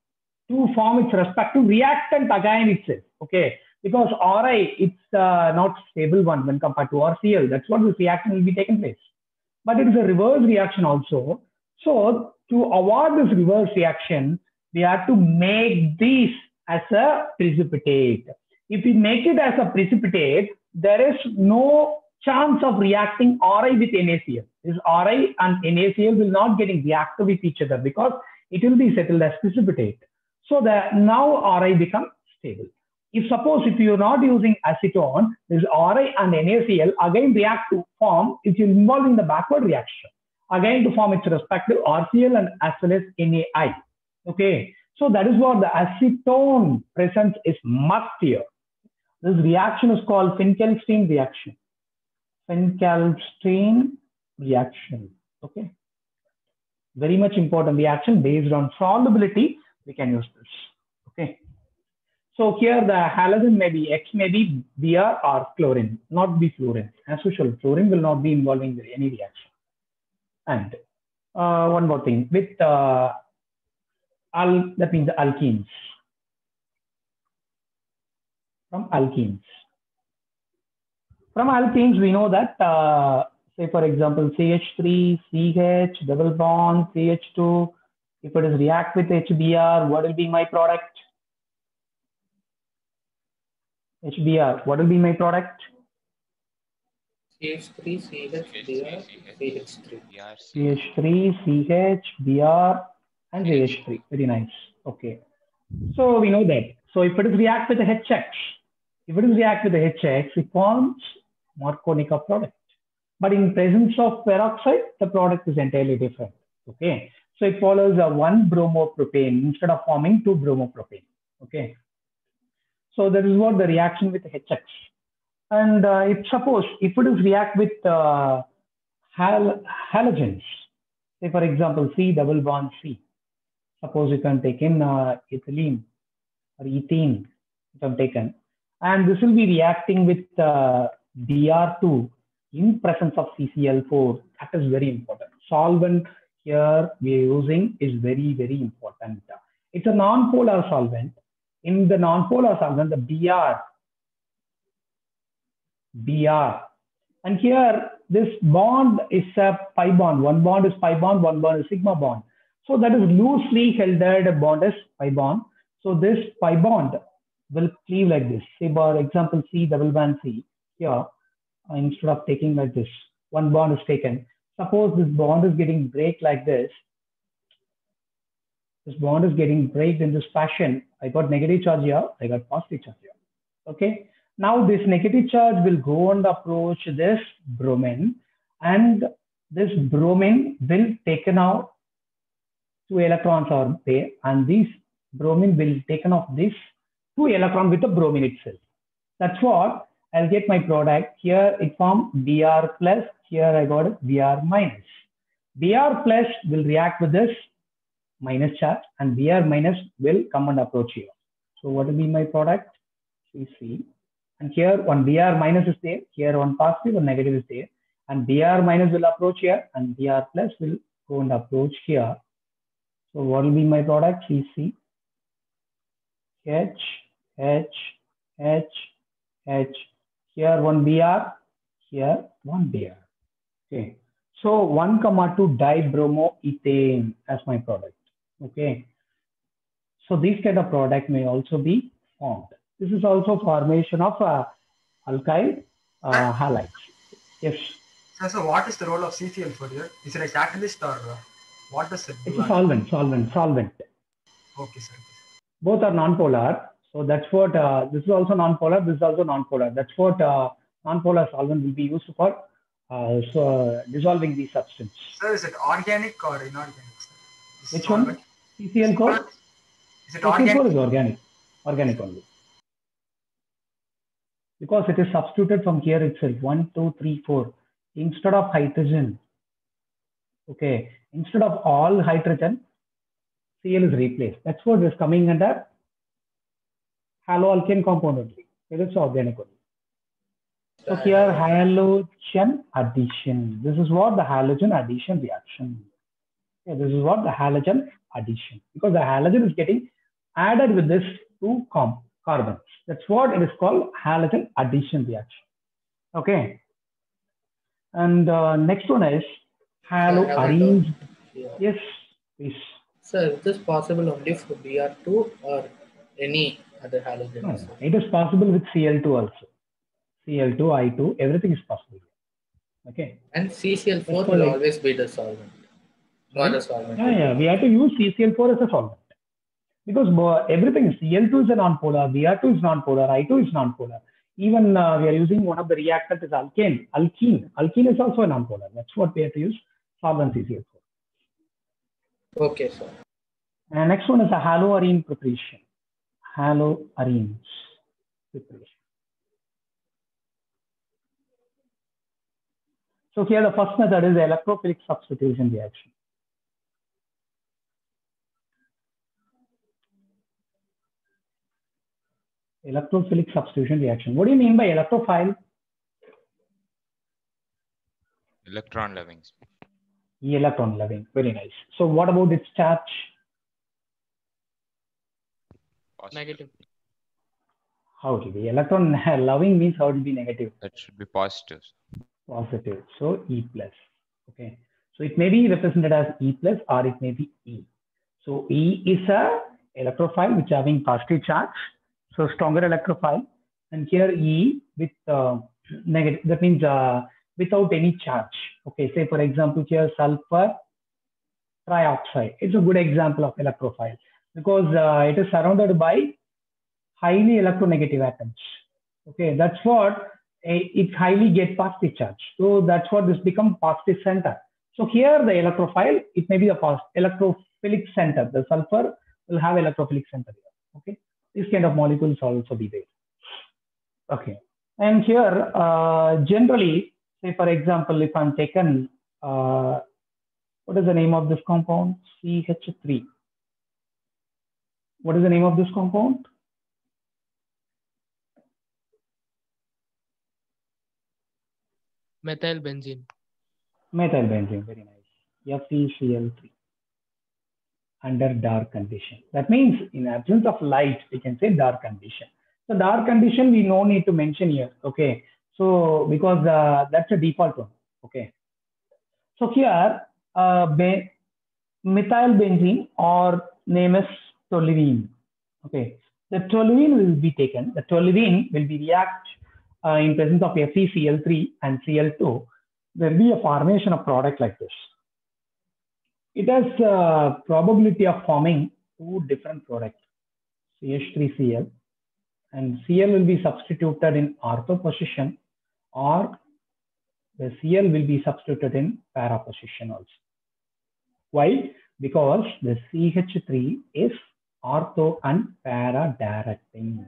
to form its respective reactant again itself. Okay, because Ri, it's not stable one when compared to RCl. That's what this reaction will be taking place. But it is a reverse reaction also. So to avoid this reverse reaction, we have to make this as a precipitate. If we make it as a precipitate, there is no chance of reacting Ri with NaCl. This Ri and NaCl will not getting reacted with each other because it will be settled as precipitate. So that now Ri becomes stable. If you're not using acetone, this Ri and NaCl again react to form, it will involve in the backward reaction. Again to form its respective RCl and as well as NaI. Okay. So that is what the acetone presence is must here. This reaction is called Finkelstein reaction. Finkelstein reaction. Okay. Very much important reaction based on solubility. We can use this. Okay. So here the halogen may be X, may be Br or chlorine, not be fluorine. As usual, fluorine will not be involving any reaction. And one more thing with that means alkenes. From alkenes. From alkenes, we know that, say for example, CH3, CH, double bond, CH2. If it is react with HBr, what will be my product? HBr, what will be my product? CH3, CH, Br, CH3. CH3, CH, Br, and CH3. Very nice. Okay. So we know that. So if it is react with the HX, if it is react with the HX, it forms Markovnikov product. But in presence of peroxide, the product is entirely different. Okay. So it follows a 1 bromopropane instead of forming 2 bromopropane. Okay. So that is what the reaction with HX. And if suppose if it is react with halogens, say for example C double bond C. Suppose you can take in ethylene or ethene, you can taken, and this will be reacting with Br2 in presence of CCl4. That is very important. Solvent here we are using is very, very important. It's a non-polar solvent. In the non-polar solvent, the Br, and here this bond is a pi bond. One bond is pi bond, one bond is sigma bond. So that is loosely held that bond is pi bond. So this pi bond will cleave like this. Say for example, C double bond C. Here, instead of taking like this, one bond is taken. Suppose this bond is getting break like this. This bond is getting break in this fashion. I got negative charge here, I got positive charge here. Okay. Now this negative charge will go and approach this bromine, and this bromine will taken out 2 electrons are there, and this bromine will taken off this 2 electron with the bromine itself. That's what I'll get my product. Here it formed Br plus, here I got Br minus. Br plus will react with this minus charge, and Br minus will come and approach here. So what will be my product? CC. And here one Br minus is there, here one positive, one negative is there, and Br minus will approach here, and Br plus will go and approach here. So what will be my product? CC, H, H, H, H. Here one Br, here one Br. Okay. So 1,2 dibromoethane as my product. Okay. So this kind of product may also be formed. This is also formation of alkyl halides. Yes. So what is the role of CCl4 here? Is it a catalyst or what does it do? It's a solvent. Okay, sir. Both are non-polar. So that's what, this is also non-polar, this is also non-polar. That's what non-polar solvent will be used for dissolving the substance. Sir, is it organic or inorganic? Sir? Which one? CCl4? Is it CCl4 is organic only. Because it is substituted from here itself, 1, 2, 3, 4. Instead of hydrogen, okay, instead of all hydrogen, Cl is replaced. That's what is coming under haloalkane compound only. It is organic only. So here halogen addition. This is what the halogen addition reaction. Yeah, this is what the halogen addition. Because the halogen is getting added with this 2 carbons. That's what it is called halogen addition reaction. Okay. And next one is haloarenes. Yes, please. Sir, is this possible only for Br2 or any other halogens? No, it is possible with Cl2 also. Cl2, I2, everything is possible. Okay. And CCl4 will always be the solvent. Not a solvent. Yeah, we have to use CCl4 as a solvent. Because everything, Cl2 is a non-polar, Br2 is non-polar, I2 is non-polar. Even we are using one of the reactants is alkane. Alkene is also a non-polar. That's what we have to use, solvent CCl4. Okay, sir. And next one is a haloarene preparation. Haloarenes preparation. So here the first method is the electrophilic substitution reaction. Electrophilic substitution reaction. What do you mean by electrophile? Electron loving. Electron loving. Very nice. So what about its charge? Positive. Negative. How it will be? Electron loving means how it will be negative? That should be positive. Positive. So E plus. Okay. So it may be represented as E plus or it may be E. So E is a electrophile which having positive charge. So stronger electrophile. And here E with negative. That means without any charge. Okay. Say for example here sulfur trioxide. It's a good example of electrophile because it is surrounded by highly electronegative atoms. Okay. That's what it highly get positive charge. So that's what this become positive center. So here the electrophile, it may be the electrophilic center. The sulfur will have electrophilic center here. Okay. This kind of molecules also be there. Okay. And here, generally, say for example, if I'm taken, what is the name of this compound? CH3. What is the name of this compound? Methylbenzene. Methylbenzene, very nice. FeCl3 under dark condition. That means in absence of light, we can say dark condition. So dark condition, we no need to mention here. Okay. So because that's a default one. Okay. So here, methylbenzene or name is toluene. Okay. The toluene will be taken. The toluene will be react in presence of FeCl3 and Cl2. There will be a formation of product like this. It has probability of forming two different products, CH3Cl, and Cl will be substituted in ortho position, or the Cl will be substituted in para position also. Why? Because the CH3 is ortho and para directing.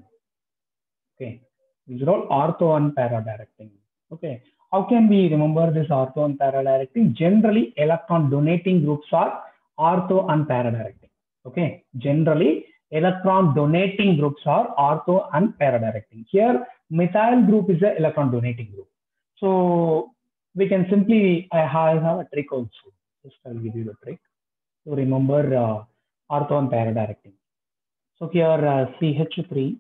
Okay, these are all ortho and para directing. Okay. How can we remember this ortho and para directing? Generally, electron donating groups are ortho and para directing. Okay. Generally, electron donating groups are ortho and para directing. Here, methyl group is an electron donating group. So we can simply, I have a trick also. Just I'll give you the trick to remember ortho and para directing. So here CH3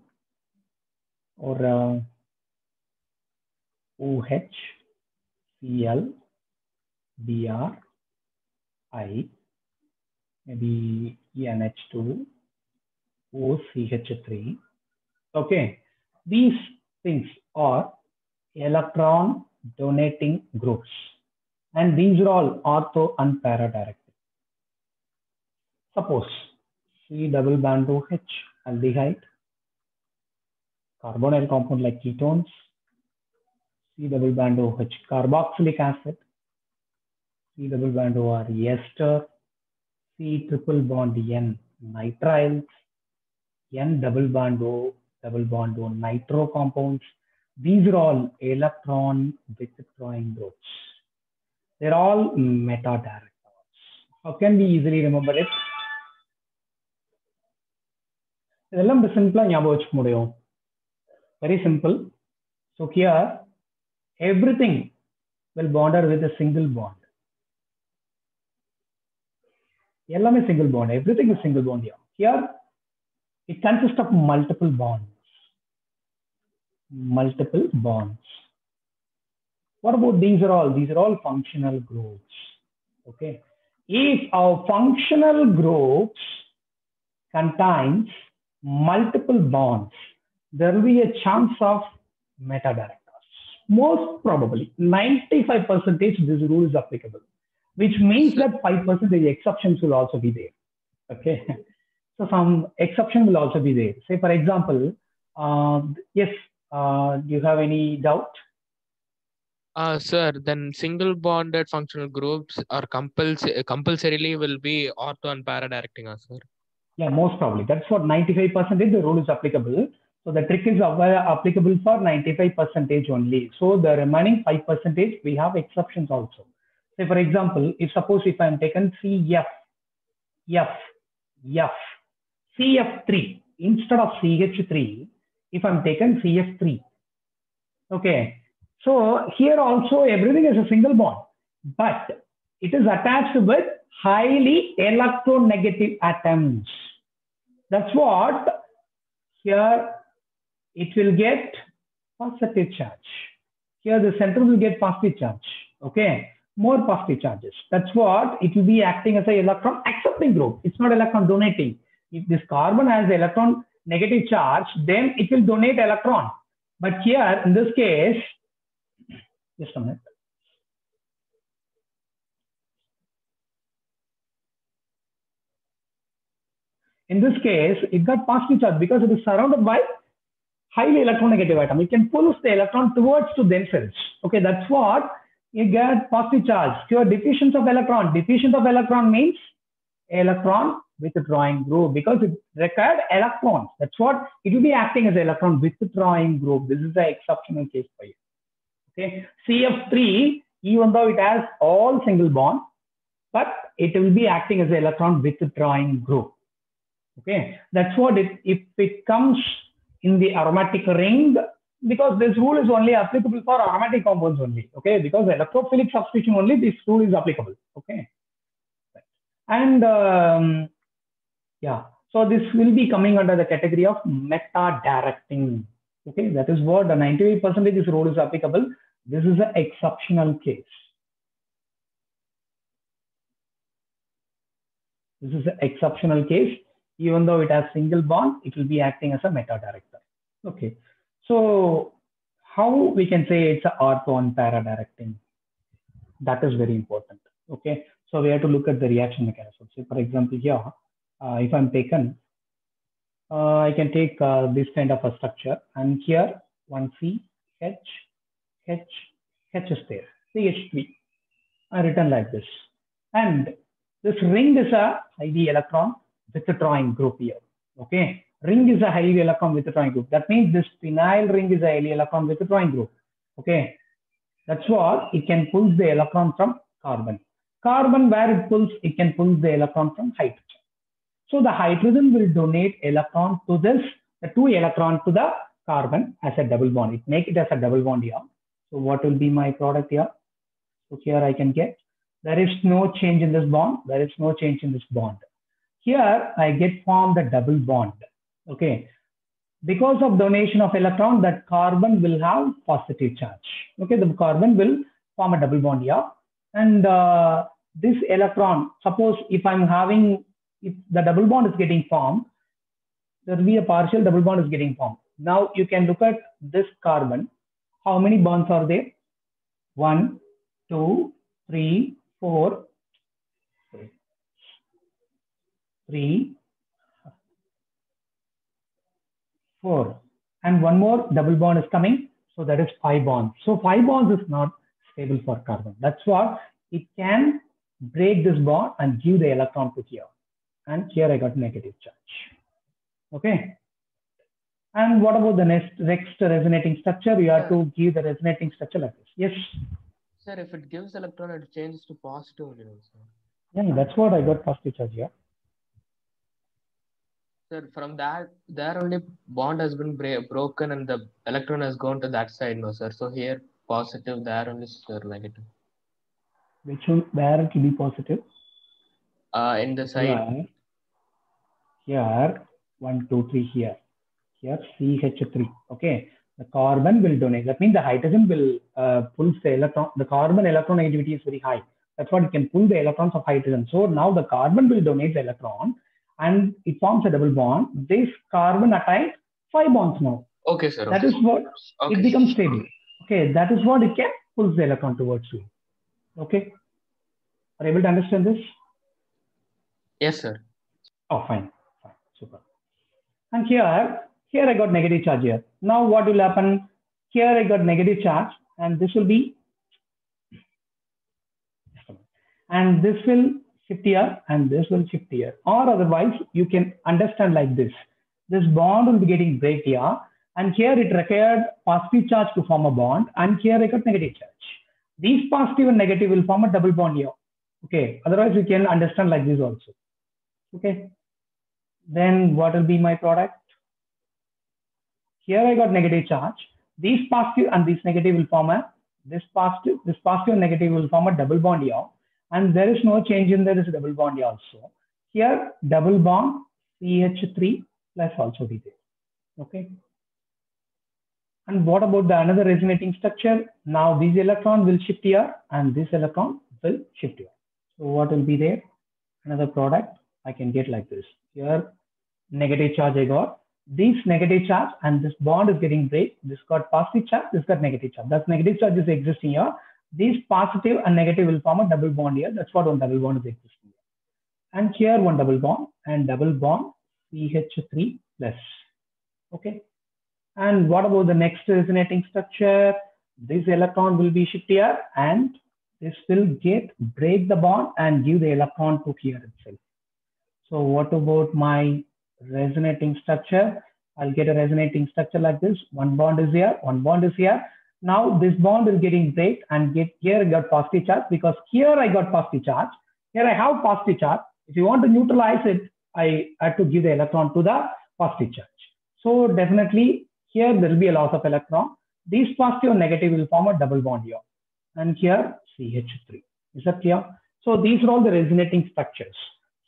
or OH, Cl, Br, I, maybe NH2, OCH3. Okay, these things are electron donating groups, and these are all ortho and para directing. Suppose C double bond OH, aldehyde, carbonyl compound like ketones, C double bond OH, carboxylic acid, C double bond OR, ester, C triple bond N, nitriles, N double bond O, nitro compounds. These are all electron withdrawing groups. They're all meta directors. How can we easily remember it? Very simple. So here, everything will bonded with a single bond. Single bond. Everything is single bond here. Here, it consists of multiple bonds. Multiple bonds. What about these are all? These are all functional groups. Okay. If our functional groups contains multiple bonds, there will be a chance of meta directors. Most probably 95% this rule is applicable, which means that 5% exceptions will also be there. Okay. So some exception will also be there. Say for example, yes, do you have any doubt? Sir, then single bonded functional groups are compulsorily will be ortho and para directing, sir. Yeah, most probably. That's what 95% the rule is applicable. So the trick is applicable for 95% only. So the remaining 5% we have exceptions also. Say for example, if I am taken CF3 instead of CH3, if I'm taken CF3. Okay, so here also everything is a single bond, but it is attached with highly electronegative atoms. That's what here it will get positive charge. Here the center will get positive charge. Okay, more positive charges. That's what it will be acting as an electron accepting group. It's not electron donating. If this carbon has electron negative charge, then it will donate electron. But here in this case, just a minute. In this case, it got positive charge because it is surrounded by highly electronegative atom. It can pull the electron towards to themselves. Okay, that's what you get positive charge. Here, diffusion of electron. Diffusion of electron means electron withdrawing group because it required electrons. That's what it will be acting as an electron withdrawing group. This is the exceptional case for you. Okay, CF3, even though it has all single bond, but it will be acting as an electron withdrawing group. Okay, that's what if it comes in the aromatic ring, because this rule is only applicable for aromatic compounds only. Okay, because electrophilic substitution only this rule is applicable. Okay, and yeah, so this will be coming under the category of meta-directing. Okay, that is what the 98% this rule is applicable. This is an exceptional case. This is an exceptional case. Even though it has single bond, it will be acting as a meta-director. Okay, so how we can say it's an ortho and para-directing? That is very important. Okay, so we have to look at the reaction mechanism. So for example, here, if I'm taken, I can take this kind of a structure, and here one C, H is there, CH3, I written like this. And this ring is a highly electron withdrawing group here. Okay, ring is a highly electron withdrawing group. That means this phenyl ring is a highly electron withdrawing group. Okay, that's what it can pull the electron from carbon. Carbon, where it pulls, it can pull the electron from hydrogen. So the hydrogen will donate electron to this, the 2 electron to the carbon as a double bond. It make it as a double bond here. So what will be my product here? So here I can get, there is no change in this bond. There is no change in this bond. Here I get formed a double bond. Okay, because of donation of electron, that carbon will have positive charge. Okay, the carbon will form a double bond here, and this electron, suppose if the double bond is getting formed, there will be a partial double bond is getting formed. Now you can look at this carbon. How many bonds are there? 1, 2, 3, 4. 3, 4, and one more double bond is coming, so that is 5 bonds. So 5 bonds is not stable for carbon. That's what it can break this bond and give the electron to here, and here I got negative charge. Okay, and what about the next resonating structure? You have to give the resonating structure like this. Yes, sir, if it gives electron, it changes to positive only, sir. Yeah, that's what I got positive charge here. Sir, from that, there only bond has been broken and the electron has gone to that side, no, sir. So here positive, there only, sir, negative. Which one? Where it will be positive? In the side. Here, 1, 2, 3 here. Here CH3. Okay, the carbon will donate. That means the hydrogen will pull the electron. The carbon electron negativity is very high. That's what it can pull the electrons of hydrogen. So now the carbon will donate the electron, and it forms a double bond. This carbon attains 5 bonds now. Okay, sir. That is what it becomes stable. Okay, that is what it can pull the electron towards you. Okay, are you able to understand this? Yes, sir. Oh, fine, super. And here I got negative charge here. Now what will happen? Here I got negative charge, and this will be, and this will shift here, and this will shift here. Or otherwise, you can understand like this. This bond will be getting break here, and here it required positive charge to form a bond, and here I got negative charge. These positive and negative will form a double bond here. Okay, otherwise you can understand like this also. Okay, then what will be my product? Here I got negative charge. These positive and this negative will form a, this positive and negative will form a double bond here. And there is no change in this double bond here also. Here double bond CH3 plus also be there. Okay. And what about the another resonating structure? Now this electron will shift here and this electron will shift here. So what will be there? Another product I can get like this. Here negative charge I got. This negative charge and this bond is getting break. This got positive charge, this got negative charge. That's negative charge is existing here. These positive and negative will form a double bond here. That's what one double bond is existing here. And here one double bond and double bond CH3 plus. Okay. And what about the next resonating structure? This electron will be shifted here and this will break the bond and give the electron to here itself. So what about my resonating structure? I'll get a resonating structure like this. One bond is here, one bond is here. Now this bond is getting break and here I got positive charge because here I got positive charge. Here I have positive charge. If you want to neutralize it, I had to give the electron to the positive charge. So definitely here there will be a loss of electron. These positive and negative will form a double bond here. And here CH3. Is that clear? So these are all the resonating structures.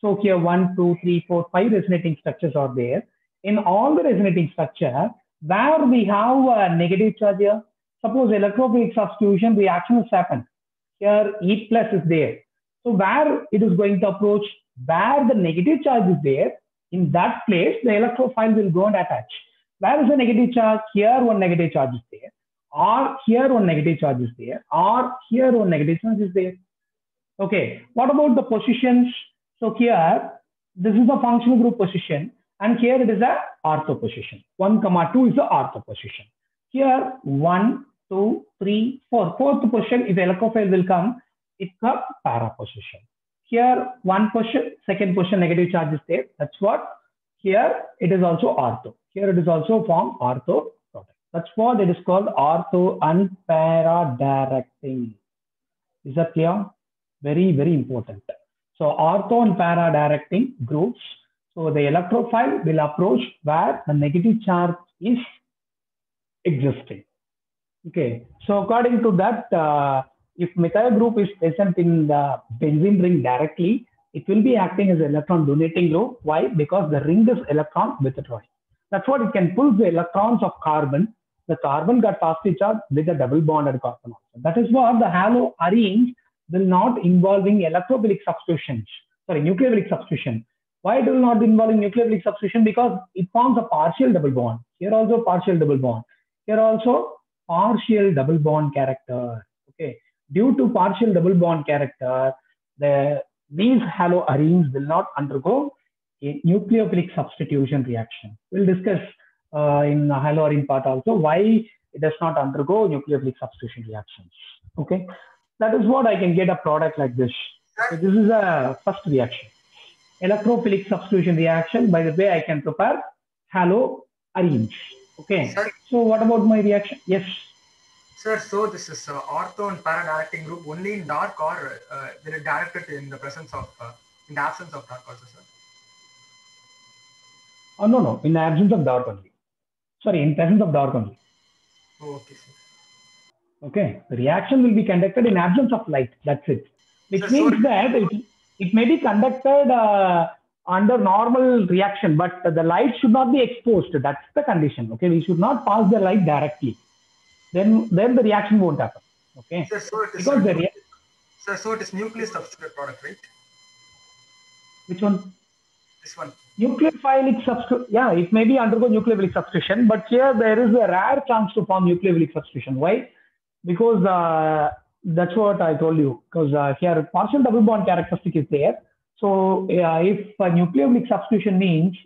So here 1, 2, 3, 4, 5 resonating structures are there. In all the resonating structure, where we have a negative charge here, suppose electrophilic substitution reaction has happened. Here E plus is there. So where it is going to approach, where the negative charge is there, in that place, the electrophile will go and attach. Where is the negative charge? Here one negative charge is there. Or here one negative charge is there. Or here one negative charge is there. Okay. What about the positions? So here, this is the functional group position. And here it is a ortho position. 1, 2 is the ortho position. Here 1, 2, 3, 4. Fourth position, if electrophile will come, it's a para position. Here one position, second position, negative charge is there. That's what. Here it is also ortho. Here it is also form ortho product. That's what it is called ortho and para directing. Is that clear? Very, very important. So ortho and para directing groups. So the electrophile will approach where the negative charge is existing. Okay. So according to that, if methyl group is present in the benzene ring directly, it will be acting as an electron donating group. Why? Because the ring is electron withdrawing. That's what it can pull the electrons of carbon. The carbon got positive charge with a double bonded carbon. That is what the halo arenes will not involving electrophilic substitutions. Sorry, nucleophilic substitution. Why it will not involve nucleophilic substitution? Because it forms a partial double bond. Here also partial double bond. Here also partial double bond character. Okay. Due to partial double bond character, these haloarenes will not undergo a nucleophilic substitution reaction. We'll discuss in the haloarene part also why it does not undergo nucleophilic substitution reactions. Okay. That is what I can get a product like this. So this is a first reaction. Electrophilic substitution reaction. By the way, I can prepare haloarenes. Okay. Sir, so what about my reaction? Yes. Sir, so this is ortho and para directing group only in dark or will it directed in the presence of, in the absence of dark also, sir? Oh, no. In the absence of dark only. Sorry, in presence of dark only. Oh, okay, sir. Okay. The reaction will be conducted in absence of light. That's it. Which Sir, means that it may be conducted under normal reaction, but the light should not be exposed. That's the condition. Okay. We should not pass the light directly. Then the reaction won't happen. Okay. Sir, so it is, because sir, so it is nucleus substitute product, right? Which one? This one. Nucleophilic substitution. Yeah, it may be undergo nucleophilic substitution, but here there is a rare chance to form nucleophilic substitution. Why? Because that's what I told you. Because here partial double bond characteristic is there. So if nucleophilic substitution means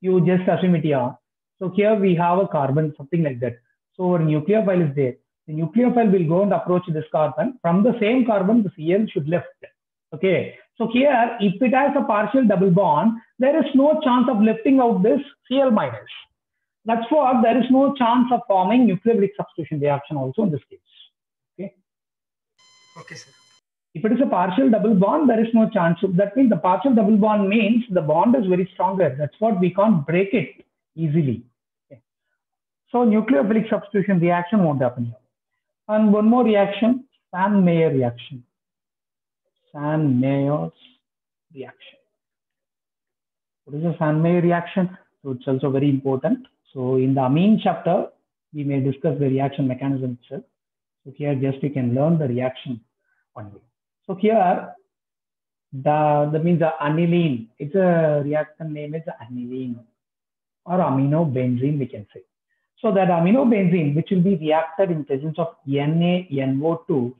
you just assume it here. So here we have a carbon, something like that. So a nucleophile is there. The nucleophile will go and approach this carbon. From the same carbon, the Cl should lift. Okay. So here, if it has a partial double bond, there is no chance of lifting out this Cl minus. That's why there is no chance of forming nucleophilic substitution reaction also in this case. Okay. Okay, sir. If it is a partial double bond, there is no chance. So that means the partial double bond means the bond is very stronger. That's what we can't break it easily. Okay. So nucleophilic substitution reaction won't happen here. And one more reaction, Sand-Meyer reaction. Sand-Meyer's reaction. What is the Sand-Meyer reaction? So it's also very important. So in the amine chapter, we may discuss the reaction mechanism itself. So here just you can learn the reaction only. So here, that means the aniline. It's a reaction name is aniline or aminobenzene, we can say. So that aminobenzene, which will be reacted in presence of NaNO2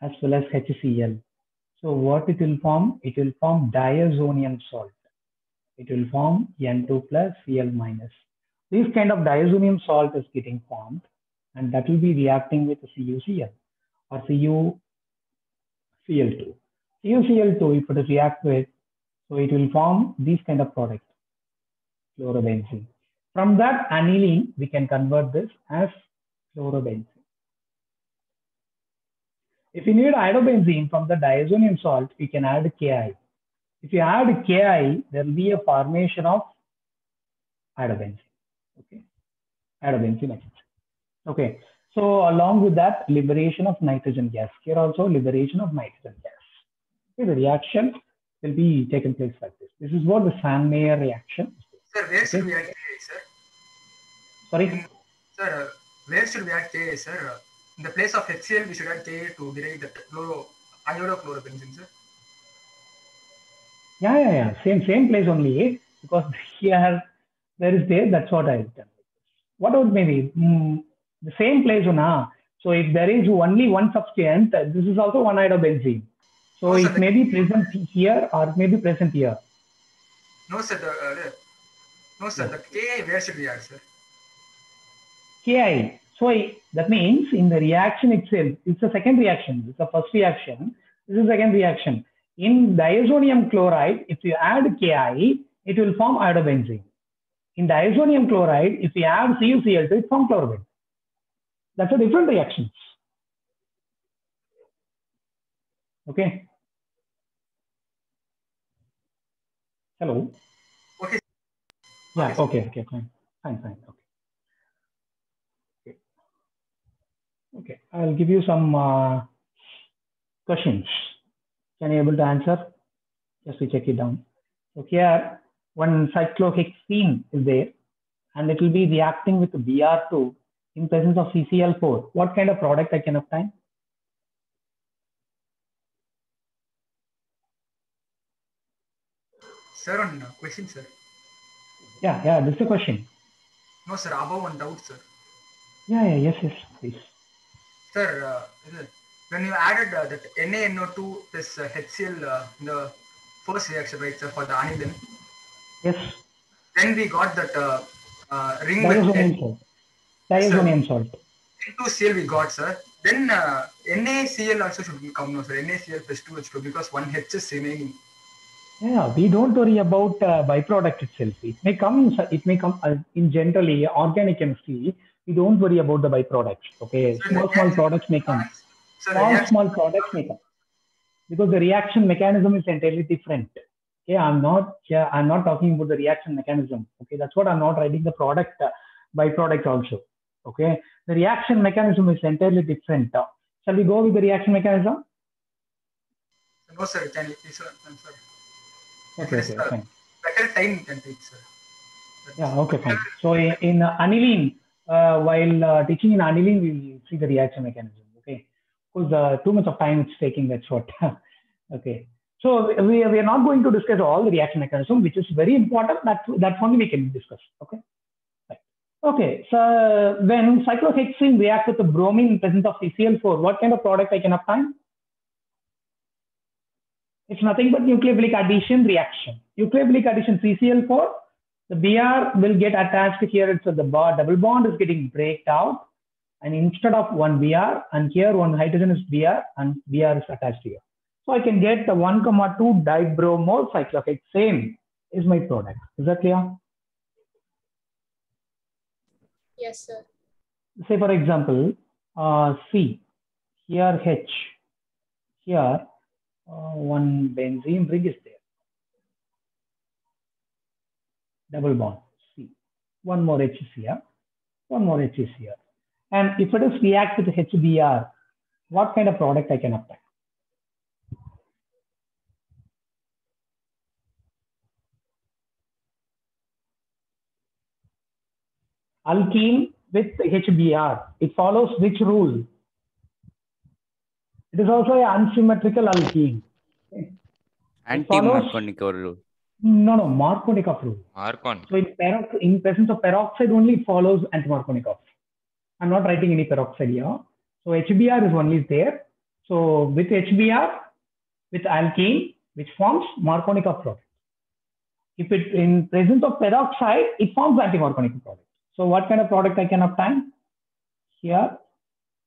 as well as HCl. So what it will form? It will form diazonium salt. It will form N2 plus Cl minus. This kind of diazonium salt is getting formed, and that will be reacting with CuCl or CuCl2. CuCl2, if it is react with, so it will form these kind of products, chlorobenzene. From that aniline, we can convert this as chlorobenzene. If you need iodobenzene from the diazonium salt, we can add Ki. If you add Ki, there will be a formation of iodobenzene. Okay, iodobenzene. Okay, so along with that, liberation of nitrogen gas. Here also liberation of nitrogen gas. Okay, the reaction will be taken place like this. This is what the Sand-Meyer reaction. Sir, where should we add Ka, sir? Sorry? Sir, where should we add Ka, sir? In the place of HCl, we should add Ka to derive the iodochlorobenzene, sir. Yeah. Same place only, because here there is there. That's what I've done. What about maybe the same place, na? So if there is only one substance, this is also one iodobenzene. So it may be present here or it may be present here. No, sir. The Ka, where should we add, sir? Ki. So that means in the reaction itself, it's a second reaction. It's the first reaction. This is the second reaction. In diazonium chloride, if you add Ki, it will form iodobenzene. In diazonium chloride, if you add CuCl2, it forms chlorobenzene. That's a different reaction. Okay. Hello. Okay. Yeah. Okay. Fine. Okay. I'll give you some questions. Can you able to answer? Just to check it down. So here, one cyclohexene is there, and it will be reacting with Br2 in presence of CCl4. What kind of product I can obtain? Sir, on question, sir. Yeah, this is a question. No, sir, above one doubt, sir. Yes, please. Sir, when you added that NaNO2 plus HCl in the first reaction, right, sir, for the aniline, yes. Then we got that ring diazonium salt. N2Cl we got, sir. Then NaCl also should come, no, sir. NaCl plus 2H2 because one H is remaining. Yeah, we don't worry about byproduct itself. It may come in generally organic chemistry. We don't worry about the byproducts. Okay, So small products may come. Small products may come because the reaction mechanism is entirely different. Okay, I'm not talking about the reaction mechanism. Okay, that's what I'm not writing the product byproduct also. Okay, the reaction mechanism is entirely different. Shall we go with the reaction mechanism? No, sir. Can you please answer? Okay, fine. Better time can take, sir. Yeah, okay, fine. So in aniline, while teaching in aniline, we will see the reaction mechanism. Okay, because too much of time it's taking. That's what. Okay, so we are not going to discuss all the reaction mechanism, which is very important. That's only we can discuss. Okay. Right. Okay. So when cyclohexene reacts with the bromine in presence of CCl4, what kind of product I can obtain? It's nothing but nucleophilic addition reaction. Nucleophilic addition CCl4, the Br will get attached here. It's the double bond is getting breaked out, and instead of one Br, and here one hydrogen is Br, and Br is attached here. So I can get the 1,2 dibromo cyclohexane is my product. Is that clear? Yes, sir. Say for example, C, here H, here one benzene ring is there. Double bond C. One more H is here. One more H is here. And if it is react with HBr, what kind of product I can apply? Alkene with HBr, it follows which rule? It is also an unsymmetrical alkene. Anti-Markovnikov rule. No, Markovnikov rule. Markon. So in presence of peroxide only it follows anti-Markovnikov. I'm not writing any peroxide here. So HBr is only there. So with HBr, with alkene, which forms Markovnikov product. If it in presence of peroxide, it forms anti-Markovnikov product. So what kind of product I can obtain? Here,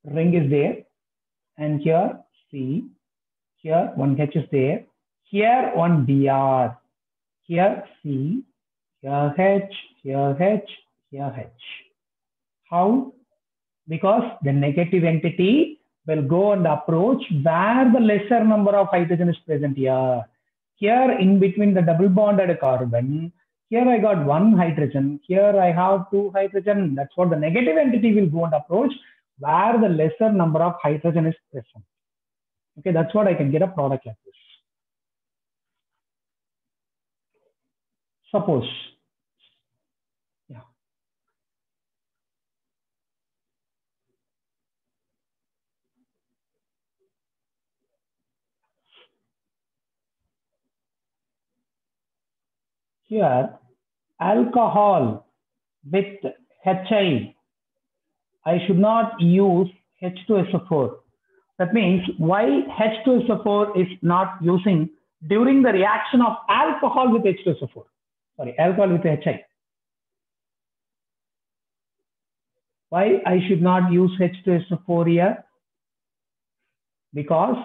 ring is there. And here, C. Here, one H is there. Here, one Br. Here, C. Here, H. Here, H. Here, H. How? Because the negative entity will go and approach where the lesser number of hydrogen is present here. Here, in between the double bonded carbon, here I got one hydrogen. Here I have two hydrogen. That's what the negative entity will go and approach where the lesser number of hydrogen is present. Okay, that's what I can get a product like this. Suppose, yeah. Here, alcohol with HI, I should not use H2SO4. That means why H2SO4 is not using during the reaction of alcohol with H2SO4. Sorry, alcohol with HI. Why I should not use H2SO4 here? Because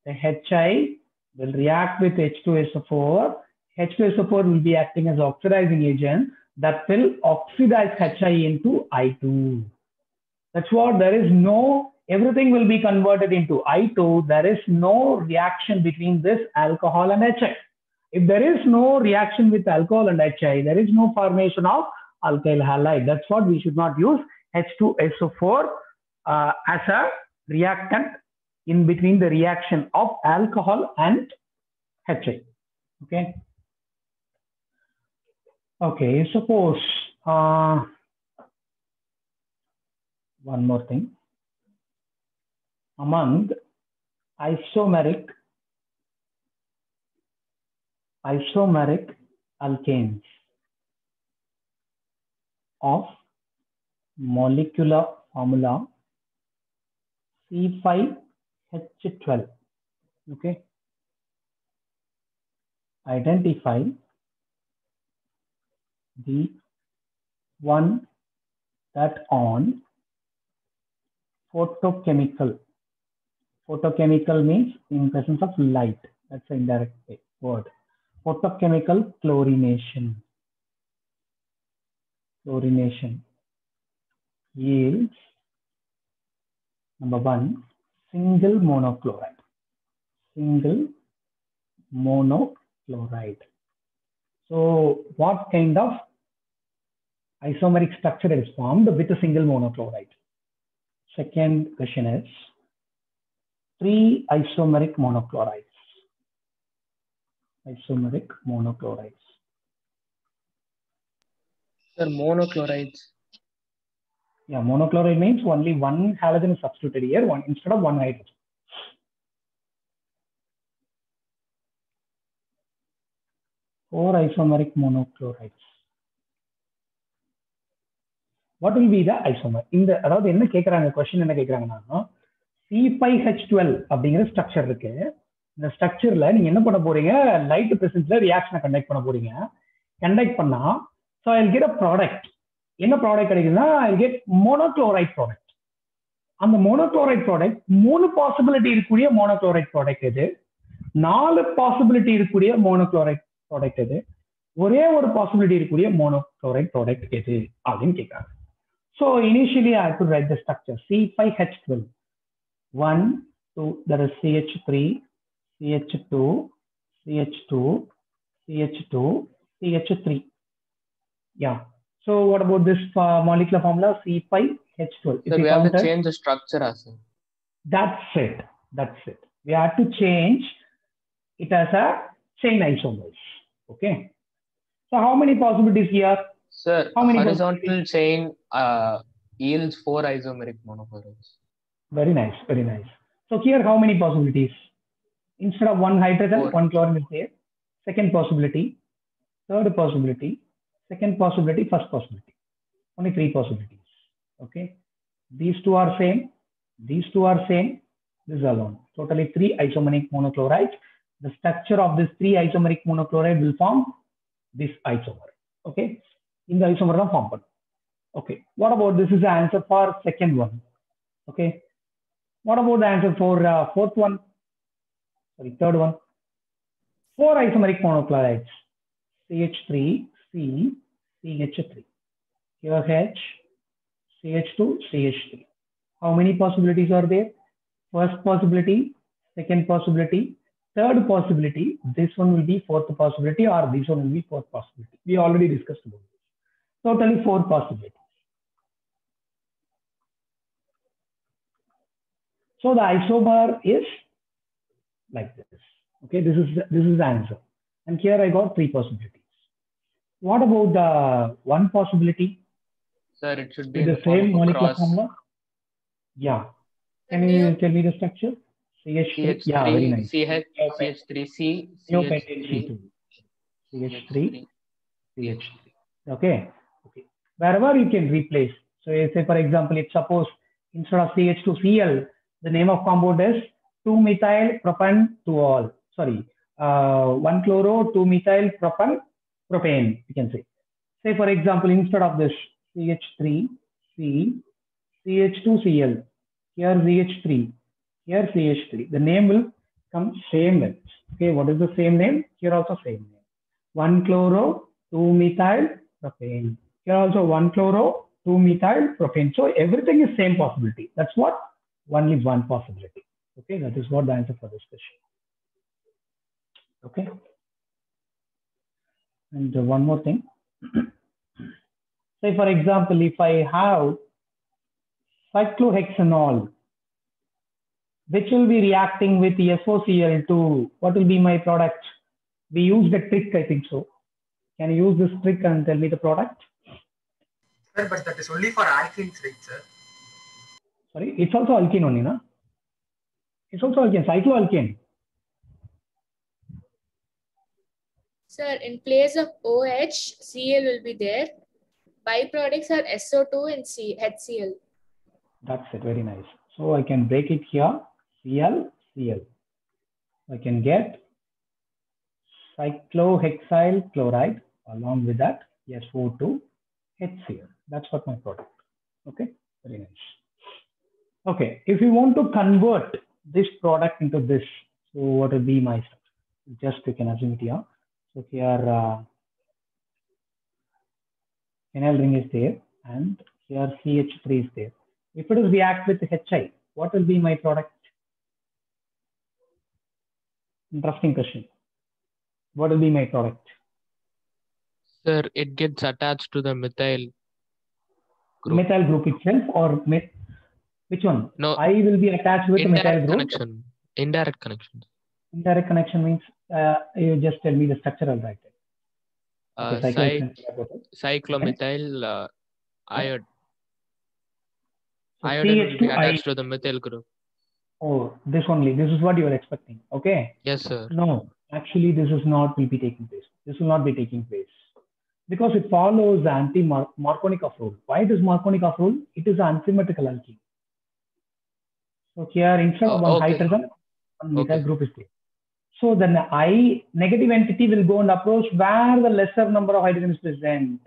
the HI will react with H2SO4. H2SO4 will be acting as oxidizing agent that will oxidize HI into I2. That's what there is no, everything will be converted into I2. There is no reaction between this alcohol and HI. If there is no reaction with alcohol and HI, there is no formation of alkyl halide. That's what we should not use H2SO4 as a reactant in between the reaction of alcohol and HI. Okay. Okay, suppose one more thing. Among isomeric alkanes of molecular formula C5H12, okay, identify the one that on photochemical means in presence of light. That's an indirect word. Photochemical chlorination yields number one, single monochloride. So what kind of isomeric structure is formed with a single monochloride? Second question is 3 isomeric monochlorides. Sir, monochlorides. Yeah, monochloride means only one halogen is substituted here, one instead of one hydrogen. Four isomeric monochlorides. What will be the isomer? In the அதாவது என்ன கேக்குறாங்க question என்ன கேக்குறாங்கன்னா C5H12 அப்படிங்கிற structure இருக்கு. இந்த ஸ்ட்ரக்சர்ல நீங்க என்ன பண்ண போறீங்க? லைட் பிரசன்ஸ்ல ரியாக்ஷனை கண்டக்ட் பண்ண போறீங்க. கண்டக்ட் பண்ணா so I'll get a product. என்ன ப்ராடக்ட் கிடைக்குதுன்னா I'll get monochloride product. அந்த monochloride product மூணு பாசிபிலிட்டி இருக்கக்கூடிய monochloride product எது? 4 பாசிபிலிட்டி இருக்கக்கூடிய monochloride product எது? ஒரே ஒரு பாசிபிலிட்டி இருக்கக்கூடிய monochloride product எது அப்படின்னு கேக்குறாங்க. So initially I have to write the structure C5H12. 1, 2, there is CH3, CH2, CH2, CH2, CH3. Yeah. So what about this molecular formula C5H12? So we have to change the structure as well. That's it. That's it. We have to change it as a chain isomers. Okay. So how many possibilities here? Sir, How many horizontal chain yields 4 isomeric monochlorides. Very nice. Very nice. So here, how many possibilities? Instead of one hydrogen, 4. one chlorine is there. Second possibility, third possibility, second possibility, first possibility. Only 3 possibilities. Okay. These two are same. These two are same. This is alone. Totally 3 isomeric monochlorides. The structure of this 3 isomeric monochloride will form this isomer. Okay. In the isomer form. Okay. What about this is the answer for second one. Okay. What about the answer for fourth one? Sorry, third one. 4 isomeric monochlorides. CH3, C, CH3. Here H, CH2, CH3. How many possibilities are there? First possibility, second possibility, third possibility. This one will be fourth possibility, or this one will be fourth possibility. We already discussed about this. Totally 4 possibilities. So the isomer is like this. Okay, this is the answer. And here I got 3 possibilities. What about the one possibility? Sir, it should be the same molecular formula. Yeah. Can you tell me the structure? CH3. Yeah, very nice. CH3C, CH3, CH3, CH3. Okay. Okay. Wherever you can replace. So say for example, if suppose instead of CH2Cl, the name of compound is 2-methyl propan-2-ol. Sorry, 1-chloro 2-methyl propane. You can say. Say for example, instead of this CH3, C, CH2Cl, here CH3, here CH3. The name will come same name. Okay, what is the same name? Here also same name. 1-chloro 2-methyl propane. Here also 1-chloro 2-methyl propane. So everything is same possibility. That's what only one possibility. Okay, that is what the answer for this question. Okay. And one more thing. Say for example, if I have cyclohexanol, which will be reacting with SOCl2, what will be my product? We use the trick, I think so. Can you use this trick and tell me the product? Sir, but that is only for alkenes, right, sir? Sorry, it's also alkene only, no? It's also alkene, cycloalkane. Sir, in place of OH, Cl will be there. Byproducts are SO2 and HCl. That's it, very nice. So I can break it here, Cl, Cl. I can get cyclohexyl chloride along with that SO2, HCl. That's what my product. Okay, very nice. Okay, if you want to convert this product into this, so what will be my structure? Just you can assume it here. So here phenyl ring is there and here CH3 is there. If it is react with HI, what will be my product? Interesting question. What will be my product? Sir, it gets attached to the methyl group. Methyl group itself or which one? No. I will be attached with the methyl group. Connection. Indirect connection. Indirect connection means you just tell me the structure, I'll write it. Okay, cyclomethyl iodide. So Iodine will be attached to the methyl group. Oh, this only. This is what you are expecting. Okay. Yes, sir. No, actually, this is not will be taking place. This will not be taking place because it follows the anti-Markovnikov rule. Why it is Markovnikov rule? It is an unsymmetrical alkene. So here, instead of one hydrogen, one methyl group is there. So then I negative entity will go and approach where the lesser number of hydrogen is present.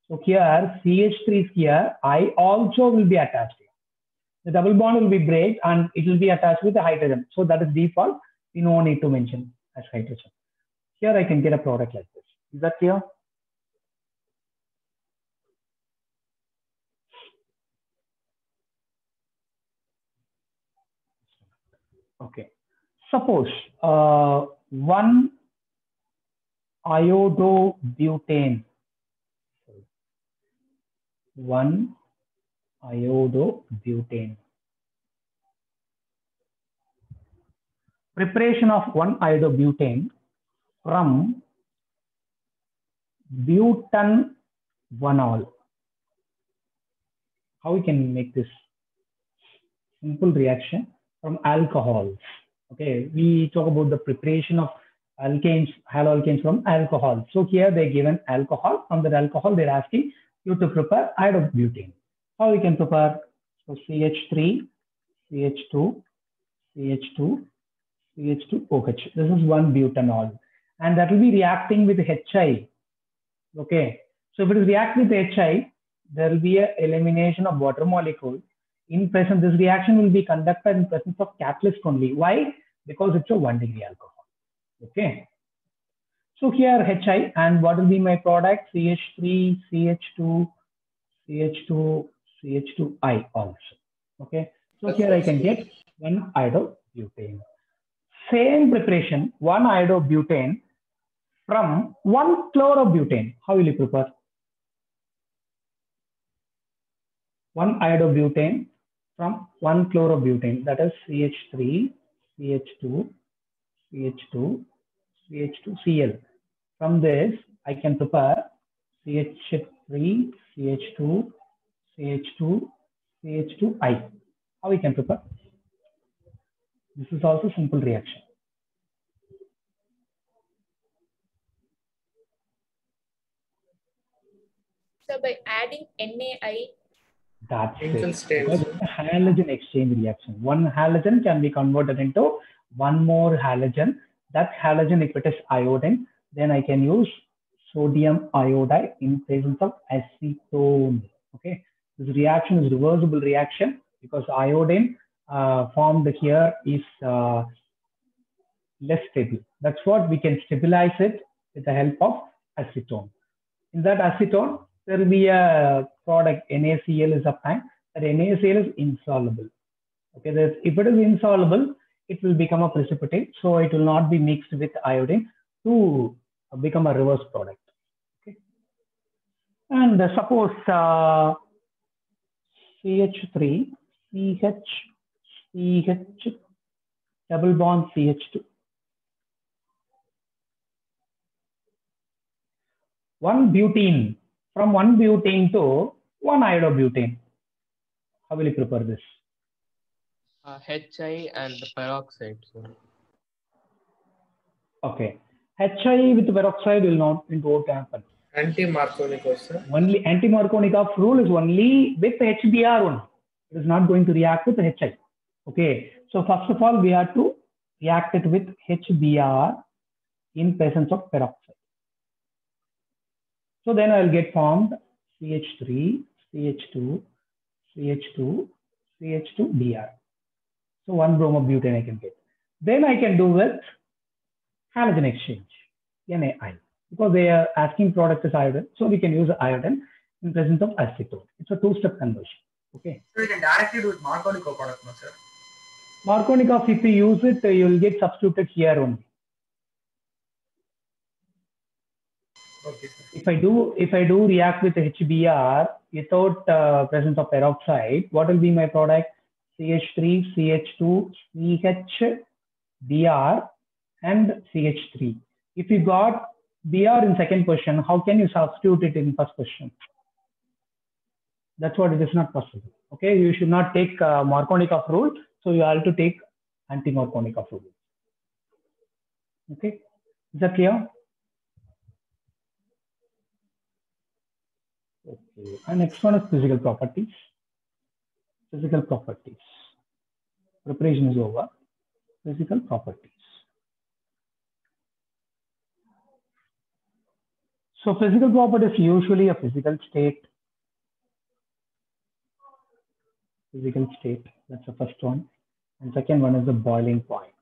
So here CH3 is here. I also will be attached here. The double bond will be break and it will be attached with the hydrogen. So that is default. We no need to mention as hydrogen. Here I can get a product like this. Is that clear? Okay. Suppose 1 iodobutane 1-iodobutane. Preparation of 1-iodobutane from butanol. How we can make this? Simple reaction from alcohols. Okay, we talk about the preparation of alkanes, haloalkanes from alcohol. So here they given alcohol. From that alcohol, they're asking you to prepare iodobutane. How we can prepare? So CH3, CH2, CH2, CH2OH. This is 1-butanol, and that will be reacting with HI. Okay, so if it is reacting with HI, there will be an elimination of water molecule. In presence, this reaction will be conducted in presence of catalyst only. Why? Because it's a 1-degree alcohol. Okay. So here HI, and what will be my product? CH3, CH2, CH2, CH2I also. Okay. So here I can get 1-iodobutane. Same preparation, 1-iodobutane from 1-chlorobutane. How will you prepare? 1-iodobutane from 1-chlorobutane, that is CH3, CH2, CH2, CH2Cl. From this, I can prepare CH3, CH2, CH2, CH2I. How we can prepare? This is also simple reaction. So by adding NaI. That's Wrinkle it. stains. Because it's a halogen exchange reaction. One halogen can be converted into one more halogen. That halogen, if it is iodine, then I can use sodium iodide in presence of acetone. Okay, this reaction is reversible reaction because iodine formed here is less stable. That's what we can stabilize it with the help of acetone. In that acetone, there will be a product NaCl is obtained. That NaCl is insoluble. Okay, if it is insoluble, it will become a precipitate, so it will not be mixed with iodine to become a reverse product. Okay, and suppose CH3, CH, double bond CH2. 1-butene, from 1-butene to 1-iodobutane. How will you prepare this? HI and the peroxide. Sir. Okay, HI with peroxide will not won't happen. Anti-Markovnikov, sir. Only anti-Markovnikov rule is only with HBr only. It is not going to react with HI. Okay, so first of all, we have to react it with HBr in presence of peroxide. So then I will get formed CH3, CH2, CH2, CH2Br. So 1-bromobutane I can get. Then I can do with halogen exchange, NaI, because they are asking product is iodine. So we can use iodine in presence of acetone. It's a 2-step conversion. Okay. So we can directly do with Markovnikov product, no, sir? Markovnikov, if you use it, you will get substituted here only. Okay, sir. If I do react with HBr without presence of peroxide, what will be my product? CH3, CH2, CHBr, and CH3. If you got Br in second position, how can you substitute it in first position? That's what it is not possible. Okay, you should not take Markovnikov rule, so you have to take anti-Markovnikov rule. Okay, is that clear? Okay, and next one is physical properties. Physical properties. Preparation is over. Physical properties. So physical property is usually a physical state. Physical state, that's the first one. And second one is the boiling point.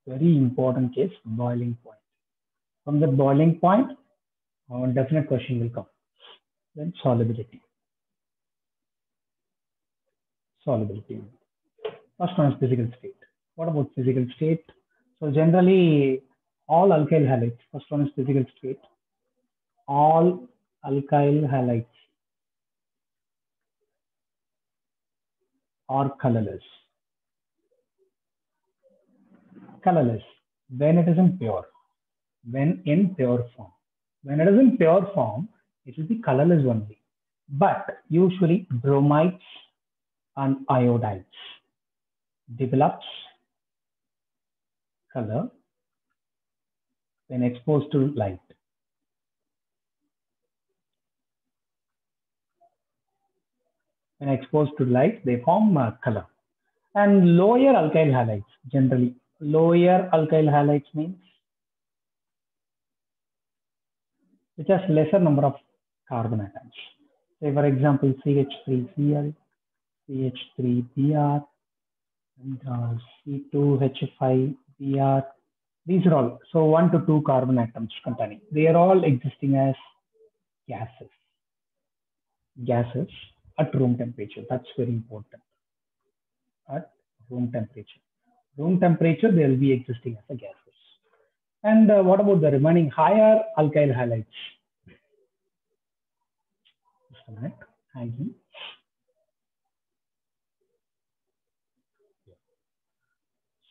Very important case, boiling point. From the boiling point, a definite question will come. Then solubility. Solubility. First one is physical state. What about physical state? So generally, all alkyl halides. First one is physical state. All alkyl halides or colorless? Colorless when it is in pure, when in pure form. When it is in pure form, it will be colorless only. But usually bromides and iodides develops color when exposed to light. When exposed to light, they form color. And lower alkyl halides, generally, lower alkyl halides means which has lesser number of carbon atoms. Say for example, CH3Cl, CH3Br, and C2H5Br. These are all, so 1 to 2 carbon atoms containing. They are all existing as gases. Gases at room temperature. That's very important. At room temperature. Room temperature, they will be existing as a gases. And what about the remaining higher alkyl halides? Just a minute. Hanging.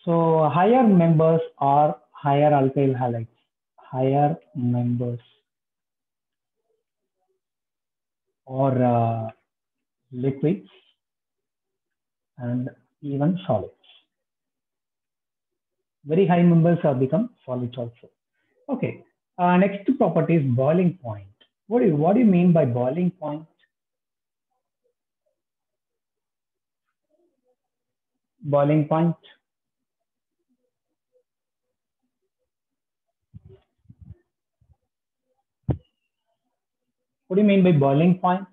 So higher members are higher alkyl halides. Higher members or liquids and even solids. Very high members have become solids also. Okay. Next property is boiling point. What do you mean by boiling point? Boiling point. What do you mean by boiling point?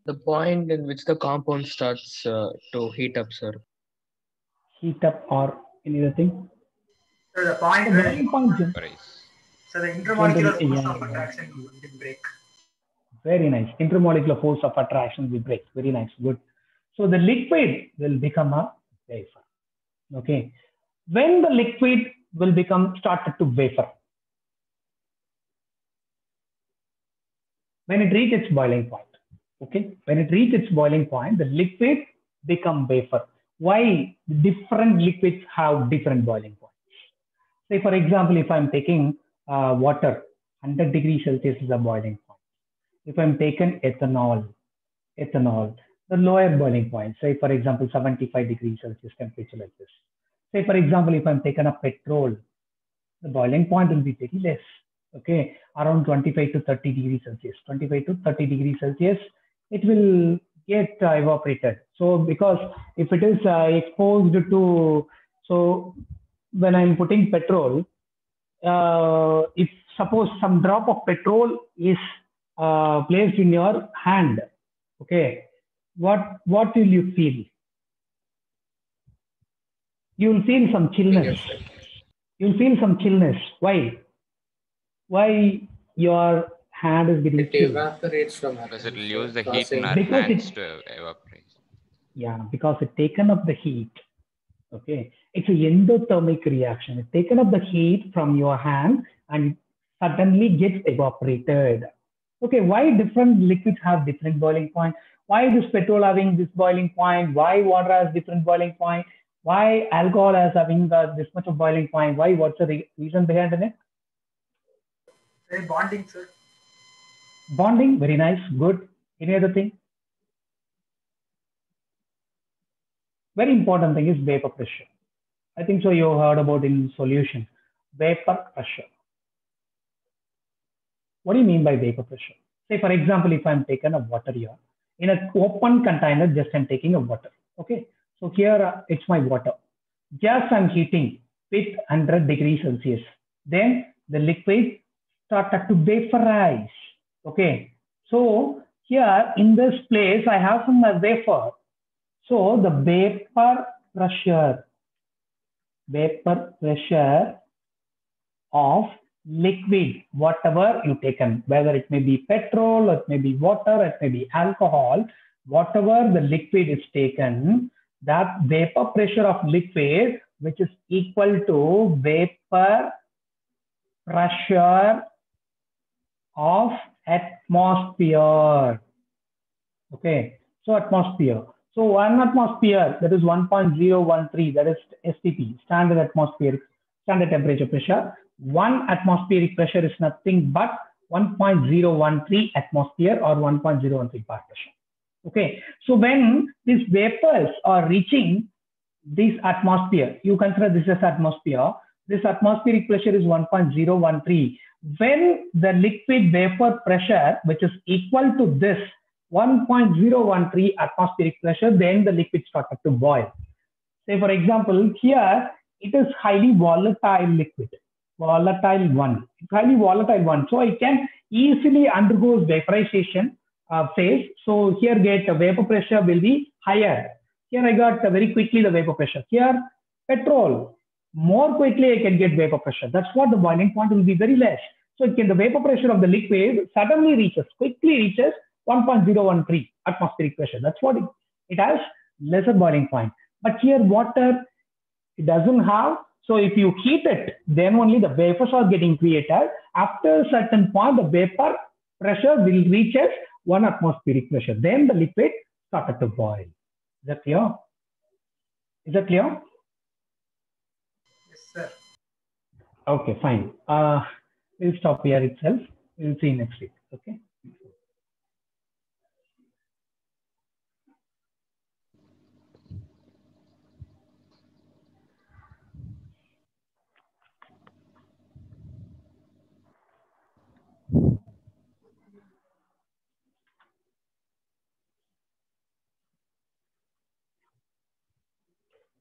The point in which the compound starts to heat up, sir. Heat up or any other thing? So the point So where boiling point. so the intermolecular force Yeah, of attraction will break. Very nice. Intermolecular force of attraction will break. Very nice. Good. So the liquid will become a vapor. Okay. When the liquid will become started to vapor, when it reaches its boiling point. Okay. When it reaches its boiling point, the liquid become vapor. Why? Different liquids have different boiling points. Say for example, if I'm taking water, 100 degrees Celsius is a boiling point. If I'm taking ethanol, the lower boiling point, say for example, 75 degrees Celsius temperature like this. Say for example, if I'm taking a petrol, the boiling point will be very less. Okay, around 25 to 30 degrees Celsius. 25 to 30 degrees Celsius, it will get evaporated. So because if it is exposed to, so when I'm putting petrol, if suppose some drop of petrol is placed in your hand, okay, what will you feel? You will feel some chillness. You'll feel some chillness. Why? Why your hand is getting It chilled? evaporates from Because it will atmosphere, use the heat in causing- our Because hands to evaporate. Yeah, because it taken up the heat. Okay, it's an endothermic reaction. It's taken up the heat from your hand and suddenly gets evaporated. Okay, why different liquids have different boiling point? Why is this petrol having this boiling point? Why water has different boiling point? Why alcohol has having this much of boiling point? Why? What's the reason behind it? Say bonding, sir. Bonding, very nice, good. Any other thing? Very important thing is vapor pressure. I think so you heard about in solution. Vapor pressure. What do you mean by vapor pressure? Say for example, if I'm taking a water here, in an open container, just I'm taking a water. Okay, so here it's my water. Just I'm heating with 100 degrees Celsius. Then the liquid started to vaporize. Okay, so here in this place, I have some vapor. So the vapor pressure of liquid, whatever you taken, whether it may be petrol, or it may be water, it may be alcohol, whatever the liquid is taken, that vapor pressure of liquid, which is equal to vapor pressure of atmosphere. Okay, so atmosphere. So 1 atmosphere, that is 1.013, that is STP, standard temperature pressure. 1 atmospheric pressure is nothing but 1.013 atmosphere or 1.013 part pressure. Okay, so when these vapors are reaching this atmosphere, you consider this as atmosphere. This atmospheric pressure is 1.013. When the liquid vapor pressure, which is equal to this 1.013 atmospheric pressure, then the liquid started to boil. Say for example, here it is highly volatile liquid, volatile one, it's highly volatile one. So it can easily undergoes vaporization phase. So here get vapor pressure will be higher. Here I got very quickly the vapor pressure. Here petrol, more quickly I can get vapor pressure. That's what the boiling point will be very less. So it can, the vapor pressure of the liquid suddenly reaches, quickly reaches 1.013 atmospheric pressure. That's what it has, lesser boiling point. But here water, it doesn't have. So if you heat it, then only the vapors are getting created. After a certain point, the vapor pressure will reach 1 atmospheric pressure. Then the liquid started to boil. Is that clear? Is that clear? Yes, sir. Okay, fine. We'll stop here itself. We'll see next week. Okay.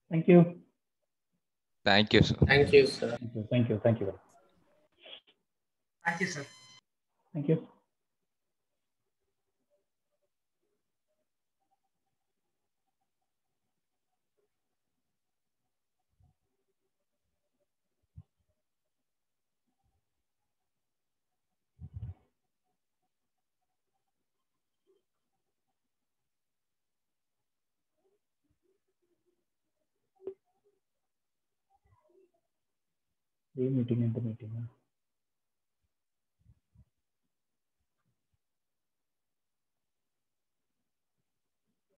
Thank you. Thank you, sir. Thank you, sir. Thank you. Thank you. Thank you. Thank you, sir. Thank you. Meeting in the meeting.